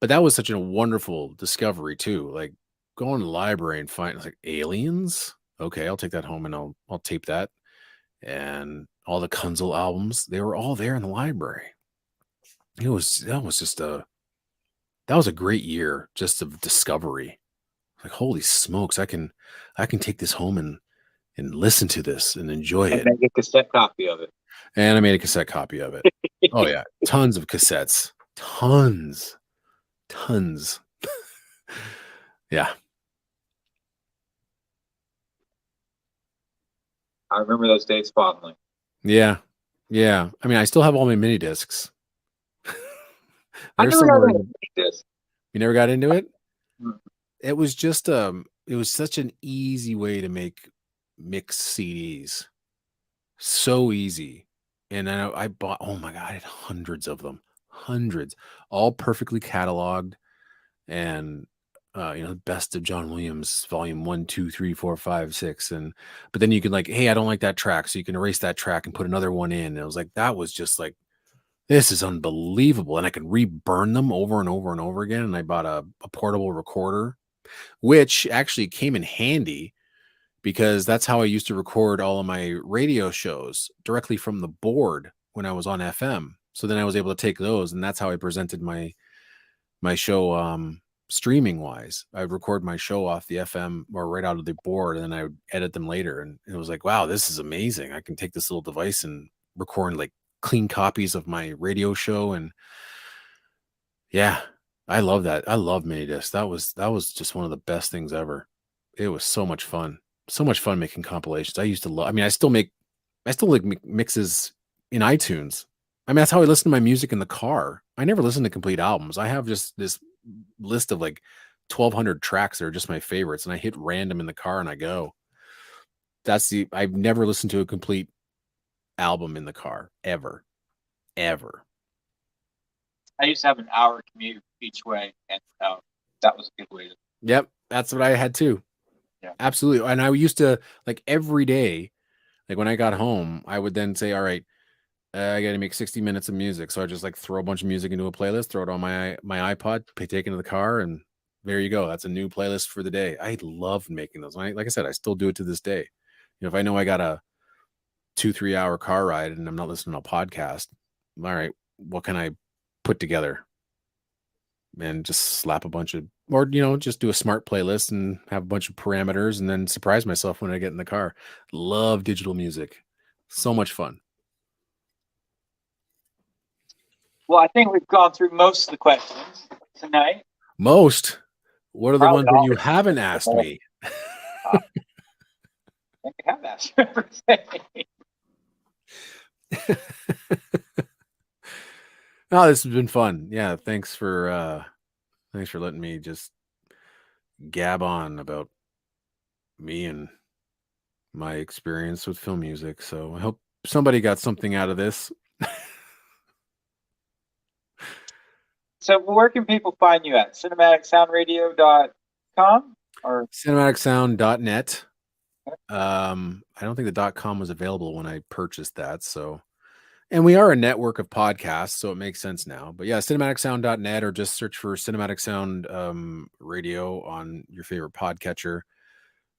that was such a wonderful discovery too. Like going to the library and find like aliens. Okay, I'll take that home and I'll tape that. And all the Kunzel albums, they were all there in the library. That was a great year just of discovery. Like, holy smokes, I can take this home and listen to this and enjoy it. And make a cassette copy of it. And I made a cassette copy of it. Oh yeah, tons of cassettes. Tons. Yeah. I remember those days fondly. Yeah. Yeah. I mean, I still have all my mini discs. I never got into this. You never got into it? Mm. It was just it was such an easy way to make mix CDs. So easy. And I bought, oh my God, I had hundreds of them, hundreds, all perfectly cataloged. And, best of John Williams, volume 1, 2, 3, 4, 5, 6. But then you can like, hey, I don't like that track. So you can erase that track and put another one in. And it was like, that was just like, this is unbelievable. And I can reburn them over and over and over again. And I bought a portable recorder, which actually came in handy because that's how I used to record all of my radio shows directly from the board when I was on FM. So then I was able to take those, and that's how I presented my show streaming wise. I'd record my show off the FM or right out of the board, and then I would edit them later. And it was like, wow, this is amazing. I can take this little device and record like clean copies of my radio show. And yeah, I love that. I love mini discs. That was just one of the best things ever. It was so much fun. So much fun making compilations. I used to love, I mean, I still like mixes in iTunes. I mean, that's how I listen to my music in the car. I never listen to complete albums. I have just this list of like 1,200 tracks that are just my favorites, and I hit random in the car and I go. I've never listened to a complete album in the car ever, ever. I used to have an hour commute each way, and that was a good way to. Yep, that's what I had too. Yeah. Absolutely. And I used to like every day, like when I got home, I would then say, all right, I got to make 60 minutes of music. So I just like throw a bunch of music into a playlist, throw it on my iPod, take it into the car, and there you go. That's a new playlist for the day. I loved making those. Like I said, I still do it to this day. If I know I got a 2-3 hour car ride and I'm not listening to a podcast, all right, what can I put together? And just slap a bunch of, or just do a smart playlist and have a bunch of parameters, and then surprise myself when I get in the car. Love digital music. So much fun. Well, I think we've gone through most of the questions tonight. Most? What are the Probably ones that all. you haven't asked me? I think I have asked you everything. No, this has been fun. Yeah, thanks for letting me just gab on about me and my experience with film music. So I hope somebody got something out of this. So where can people find you at? cinematicsoundradio.com or Cinematicsound.net. I don't think the .com was available when I purchased that. So, and we are a network of podcasts, so it makes sense now. But yeah, cinematicsound.net, or just search for Cinematic Sound Radio on your favorite podcatcher.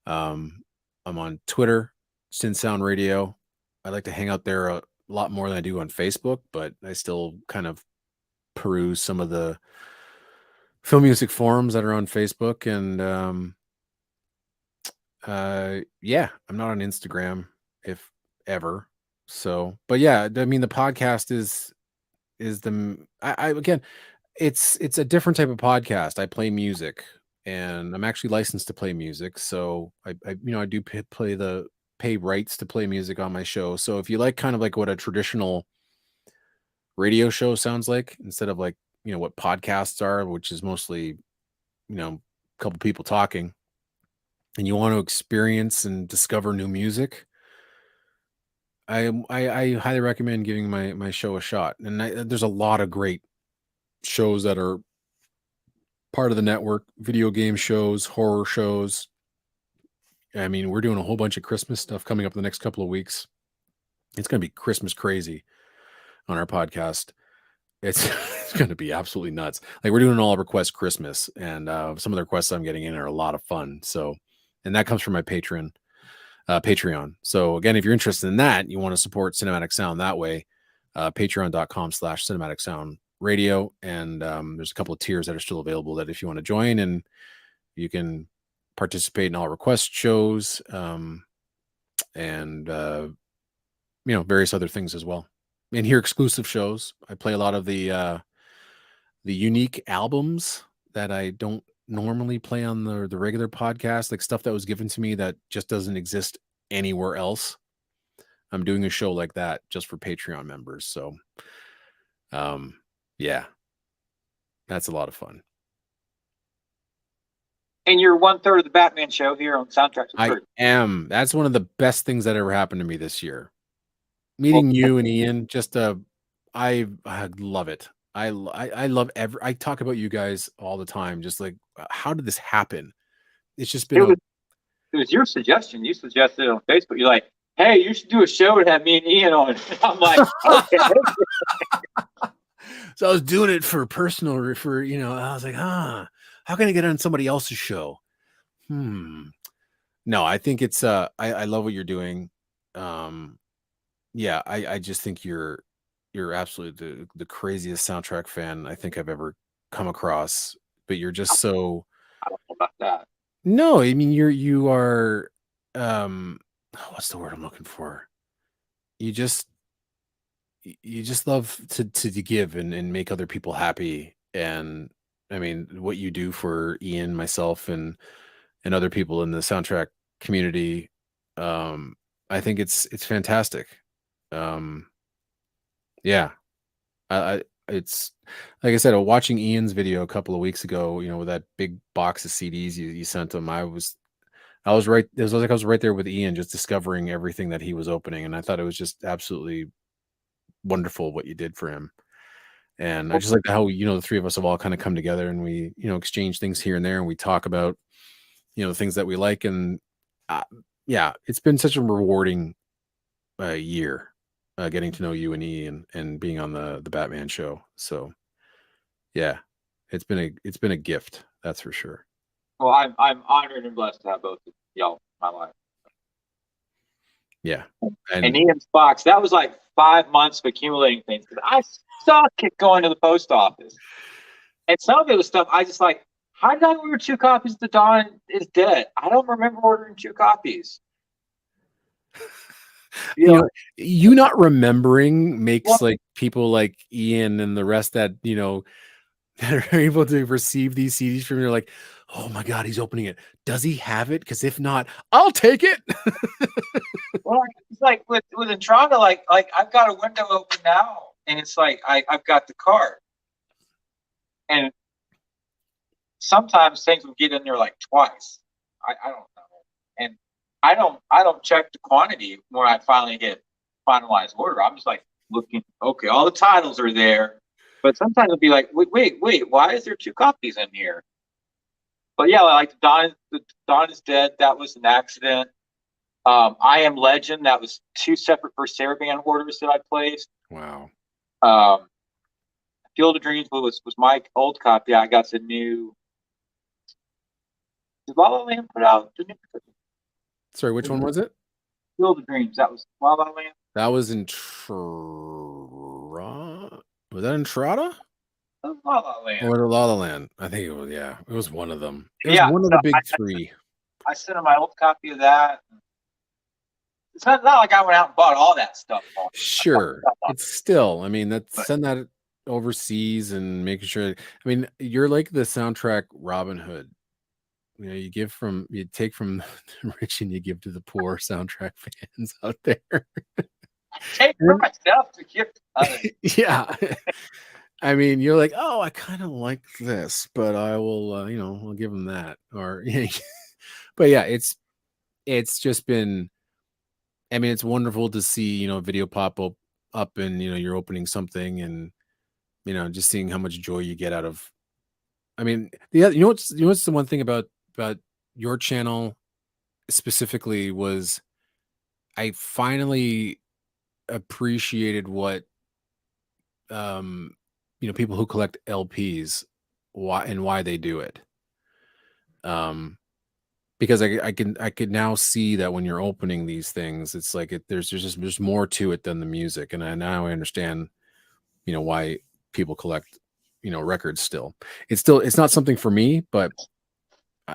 I'm on Twitter, Sin Sound Radio. I like to hang out there a lot more than I do on Facebook, but I still kind of peruse some of the film music forums that are on Facebook. And yeah, I'm not on Instagram, if ever. So, but yeah, I mean, the podcast is again, it's a different type of podcast. I play music, and I'm actually licensed to play music. So I do pay rights to play music on my show. So if you like kind of like what a traditional radio show sounds like, instead of like, what podcasts are, which is mostly, a couple people talking, and you want to experience and discover new music, I highly recommend giving my show a shot. And there's a lot of great shows that are part of the network: video game shows, horror shows. I mean, we're doing a whole bunch of Christmas stuff coming up in the next couple of weeks. It's going to be Christmas crazy on our podcast. It's, it's going to be absolutely nuts. Like, we're doing an all request Christmas, and some of the requests I'm getting in are a lot of fun. So, and that comes from my Patreon. So again, if you're interested in that, you want to support Cinematic Sound that way, patreon.com/cinematic sound radio. And there's a couple of tiers that are still available that if you want to join, and you can participate in all request shows, and various other things as well, and hear exclusive shows. I play a lot of the unique albums that I don't normally play on the regular podcast, like stuff that was given to me that just doesn't exist anywhere else. I'm doing a show like that just for Patreon members. So yeah, that's a lot of fun. And you're 1/3 of the Batman show here on Soundtracks with I Kurt. am. That's one of the best things that ever happened to me this year. Well, Meeting you and Ian, just I love it. I love I talk about you guys all the time. Just like, how did this happen? It's just been it a was it was your suggestion. You suggested it on Facebook. You're like, hey, you should do a show and have me and Ian on. I'm like, okay. So I was doing it for personal, for I was like, how can I get on somebody else's show? No, I think it's I love what you're doing. Um, yeah, I just think you're absolutely the craziest soundtrack fan I think I've ever come across. But you're just so I don't know about that. no, I mean you are what's the word I'm looking for? You just you just love to give and make other people happy. And I mean what you do for Ian, myself, and other people in the soundtrack community, I think it's fantastic. Um yeah, I it's like I said, watching Ian's video a couple of weeks ago, with that big box of CDs you sent him. I was right. It was like I was right there with Ian, just discovering everything that he was opening, and I thought it was just absolutely wonderful what you did for him. And I just like how the three of us have all kind of come together and we exchange things here and there, and we talk about the things that we like. And uh, yeah, it's been such a rewarding year, getting to know you and Ian and being on the Batman show. So yeah, it's been a gift, that's for sure. Well, I'm honored and blessed to have both of y'all in my life. Yeah, And and Ian's box, that was like 5 months of accumulating things because I suck at going to the post office. And some of it was stuff I just like, how did I order 2 copies of The Dawn is Dead? I don't remember ordering 2 copies. you not remembering makes Well, like people like Ian and the rest that that are able to receive these CDs from you are like, oh my god, he's opening it. Does he have it? Because if not, I'll take it. well, it's like with Entrada, like I've got a window open now, and it's like I've got the card, and sometimes things will get in there like twice. I don't know, and I don't check the quantity when I finally hit finalized order. I'm just like looking. Okay, all the titles are there, but sometimes it'll be like, wait, why is there 2 copies in here? But yeah, like the Dawn is Dead. That was an accident. I Am Legend. That was 2 separate First Band orders that I placed. Wow. Um, Field of Dreams was my old copy. I got the new. Did La La Land put out the new Sorry, which one was it? Field of Dreams? That was La La Land. That was was that Entrada? That was La La Land. Or La La Land? I think it was. Yeah, it was one of them. It was Yeah, one of so the big three. I sent him my old copy of that. It's not like I went out and bought all that stuff. Sure, it's still. I mean, send that overseas and making sure. I mean, you're like the soundtrack Robin Hood. You take from the rich and you give to the poor soundtrack fans out there. Take for myself to give to others. Yeah. I mean, you're like, oh, I kind of like this, but I will, I'll give them that. Or, but yeah, it's just been. I mean, it's wonderful to see, video pop up and, you're opening something and, just seeing how much joy you get out of. I mean, what's the one thing about your channel specifically was I finally appreciated what people who collect LPs why they do it. Because I could now see that when you're opening these things, it's like there's more to it than the music, and now I understand, why people collect, records still. It's not something for me, but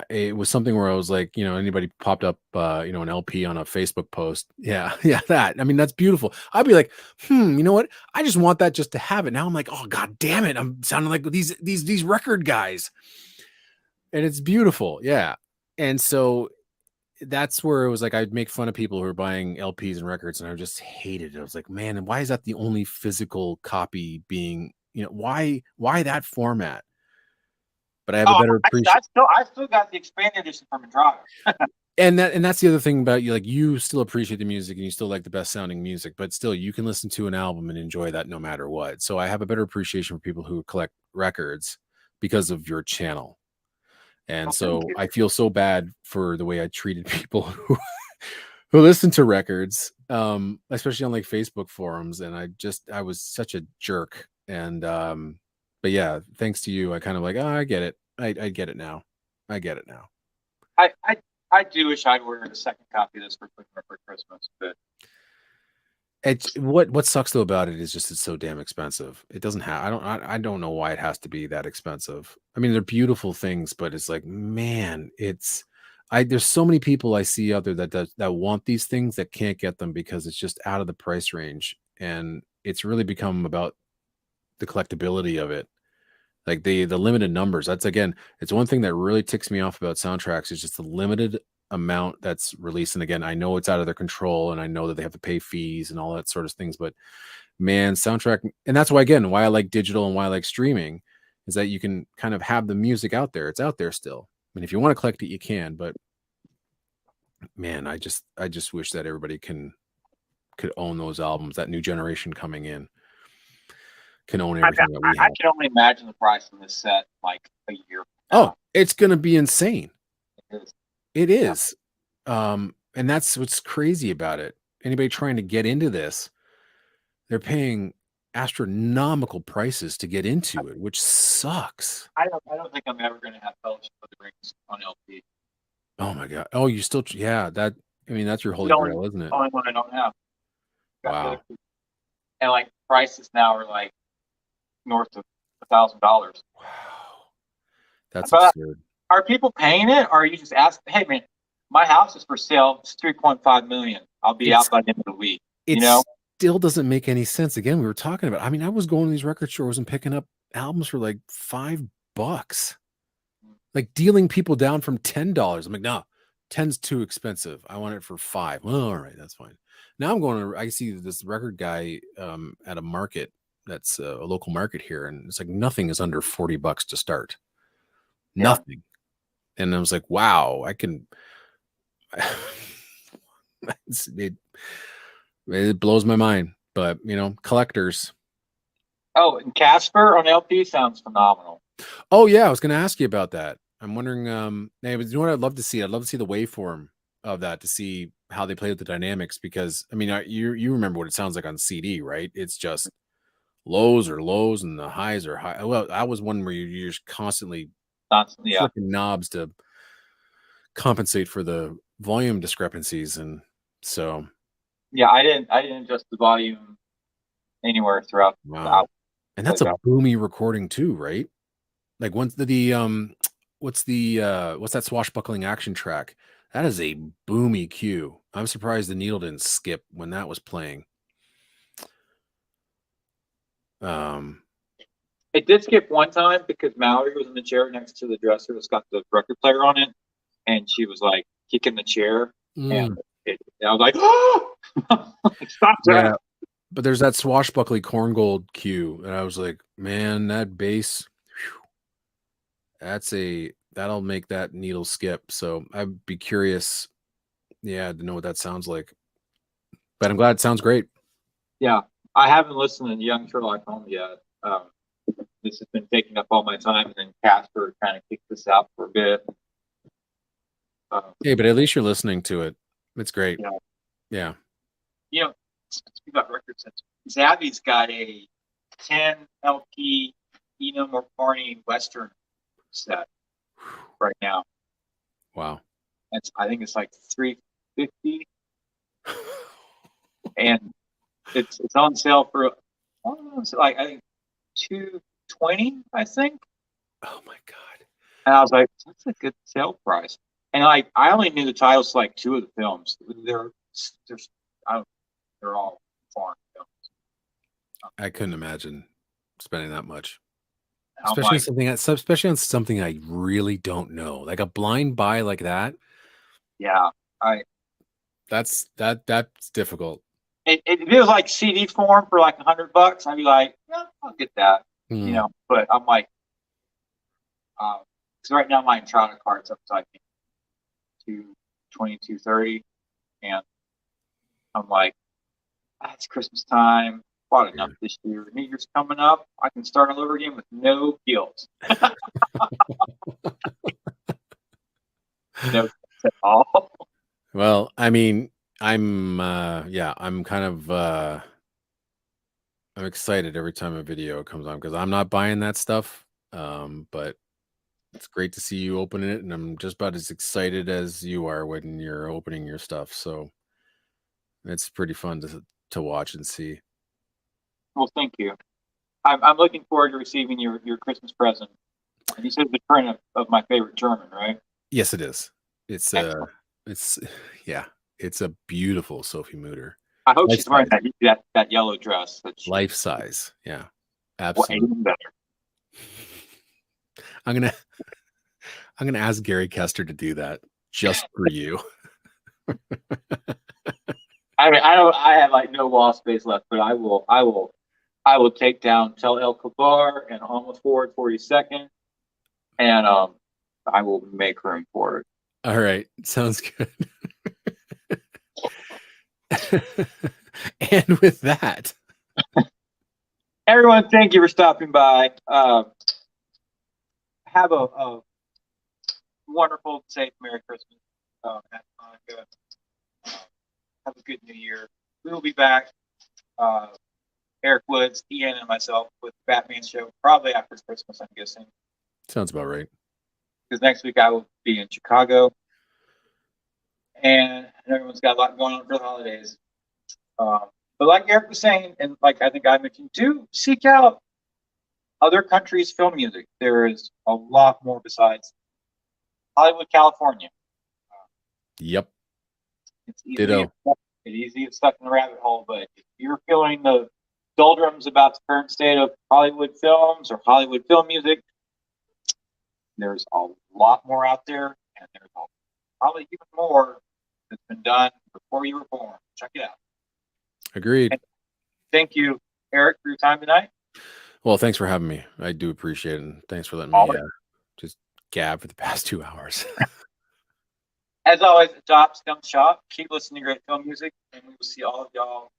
it was something where I was like, anybody popped up, an LP on a Facebook post. Yeah. Yeah. That, I mean, that's beautiful. I'd be like, you know what? I just want that just to have it. Now I'm like, oh, God damn it. I'm sounding like these record guys. And it's beautiful. Yeah. And so that's where it was like, I'd make fun of people who are buying LPs and records, and I just hated it. I was like, man, and why is that the only physical copy being, why that format? but I have a better appreciation. I still got the expanded edition from a drive. And that's the other thing about you. Like, you still appreciate the music and you still like the best sounding music, but still you can listen to an album and enjoy that no matter what. So I have a better appreciation for people who collect records because of your channel. And so I feel so bad for the way I treated people who listen to records, especially on like Facebook forums. And I was such a jerk. And but yeah, thanks to you, I kind of like, oh, I get it. I get it now. I get it now. I do wish I'd ordered a second copy of this for Christmas, but It's what sucks though about it is just it's so damn expensive. It doesn't have I don't know why it has to be that expensive. I mean, they're beautiful things, but it's like, man, there's so many people I see out there that want these things that can't get them because it's just out of the price range. And it's really become about the collectability of it. Like the limited numbers. That's again, it's one thing that really ticks me off about soundtracks is just the limited amount that's released. And again, I know it's out of their control and I know that they have to pay fees and all that sort of things, but man, soundtrack, and that's why again, why I like digital and why I like streaming is that you can kind of have the music out there. It's out there still. I mean, if you want to collect it, you can, but man, I just wish that everybody could own those albums. That new generation coming in can own everything that we I have. can only imagine the price of this set like a year. Oh, it's gonna be insane. It is. It is. And that's what's crazy about it. Anybody trying to get into this, they're paying astronomical prices to get into it, which sucks. I don't think I'm ever going to have Fellowship of the Rings on LP. Oh my god. Oh, you still that I mean that's your holy grail, isn't it? Only one I don't have. Wow. And like prices now are like north of $1,000. Wow. That's absurd. Are people paying it? Or are you just asking, hey man, my house is for sale, it's $3.5 million. I'll be out by the end of the week. It still doesn't make any sense. Again, we were talking about, I mean, I was going to these record stores and picking up albums for like $5, like dealing people down from $10. I'm like, no, 10's too expensive. I want it for $5. Well, all right, that's fine. Now I see this record guy at a market that's a local market here, and it's like nothing is under $40 to start. Yeah. Nothing. And I was like, wow, I can. It blows my mind, but collectors. Oh, and Casper on LP sounds phenomenal. Oh yeah, I was going to ask you about that. I'm wondering, you know what I'd love to see? I'd love to see the waveform of that to see how they play with the dynamics, because I mean, you remember what it sounds like on CD, right? It's just lows are lows and the highs are high. Well, that was one where you're just constantly flipping knobs to compensate for the volume discrepancies, and so yeah, I didn't adjust the volume anywhere throughout. Wow. And that's a boomy recording too, right? Like once what's that swashbuckling action track? That is a boomy cue. I'm surprised the needle didn't skip when that was playing. It did skip one time because Mallory was in the chair next to the dresser that's got the record player on it, and she was like kicking the chair, and I was like, "Oh, stop that!" Yeah, but there's that swashbuckling corngold cue, and I was like, "Man, that bass, that'll make that needle skip." So I'd be curious, to know what that sounds like. But I'm glad it sounds great. Yeah, I haven't listened to Young Sherlock Holmes yet. This has been taking up all my time, and then Casper kind of kicked this out for a bit. Hey, but at least you're listening to it. It's great. Yeah. Speaking about records, Zabby's got a 10 LP Eno McCartney Western set right now. Wow. I think it's like $350, and it's on sale for I think $220, I think. Oh my god! And I was like, that's a good sale price. And I only knew the titles to like two of the films. They're all foreign films. I couldn't imagine spending that much, especially on something I really don't know, like a blind buy like that. Yeah, that's difficult. It feels like CD form for like $100. I'd be like, yeah, I'll get that. But I'm like, because right now my Entrada card's up to I think 220, 230, and I'm like, it's Christmas time. Bought enough this year. New Year's coming up. I can start all over again with no guilt. No guilt at all. Well, I mean, I'm kind of I'm excited every time a video comes on because I'm not buying that stuff. But it's great to see you open it, and I'm just about as excited as you are when you're opening your stuff. So it's pretty fun to watch and see. Well, thank you. I'm looking forward to receiving your Christmas present. And you said the print of my favorite German, right? Yes, it is. It's Excellent. it's yeah, it's a beautiful Sophie Mutter. I hope Life she's wearing size. that yellow dress. That she, Life size. Yeah. well, Absolutely. even better. I'm gonna I'm gonna ask Gary Kester to do that just for you. I mean, I have like no wall space left, but I will take down Tel El Kabar and almost forward 42nd, and I will make room for it. All right, sounds good. And with that, Everyone, thank you for stopping by. Have a wonderful, safe Merry Christmas. Happy Hanukkah. Have a good New Year. We will be back. Eric Woods, Ian, and myself with the Batman show probably after Christmas, I'm guessing. sounds about right. Because next week I will be in Chicago, and everyone's got a lot going on for the holidays. But like Eric was saying, and like I think I mentioned too, seek out other countries' film music. There is a lot more besides Hollywood, California. Yep. It's easy. Ditto. It's easy to get stuck in the rabbit hole, but if you're feeling the doldrums about the current state of Hollywood films or Hollywood film music, there's a lot more out there, and there's probably even more that's been done before you were born. Check it out. Agreed. And thank you, Eric, for your time tonight. Well, thanks for having me. I do appreciate it. And thanks for letting me just gab for the past 2 hours. As always, adopt, don't shop. Keep listening to great film music, and we will see all of y'all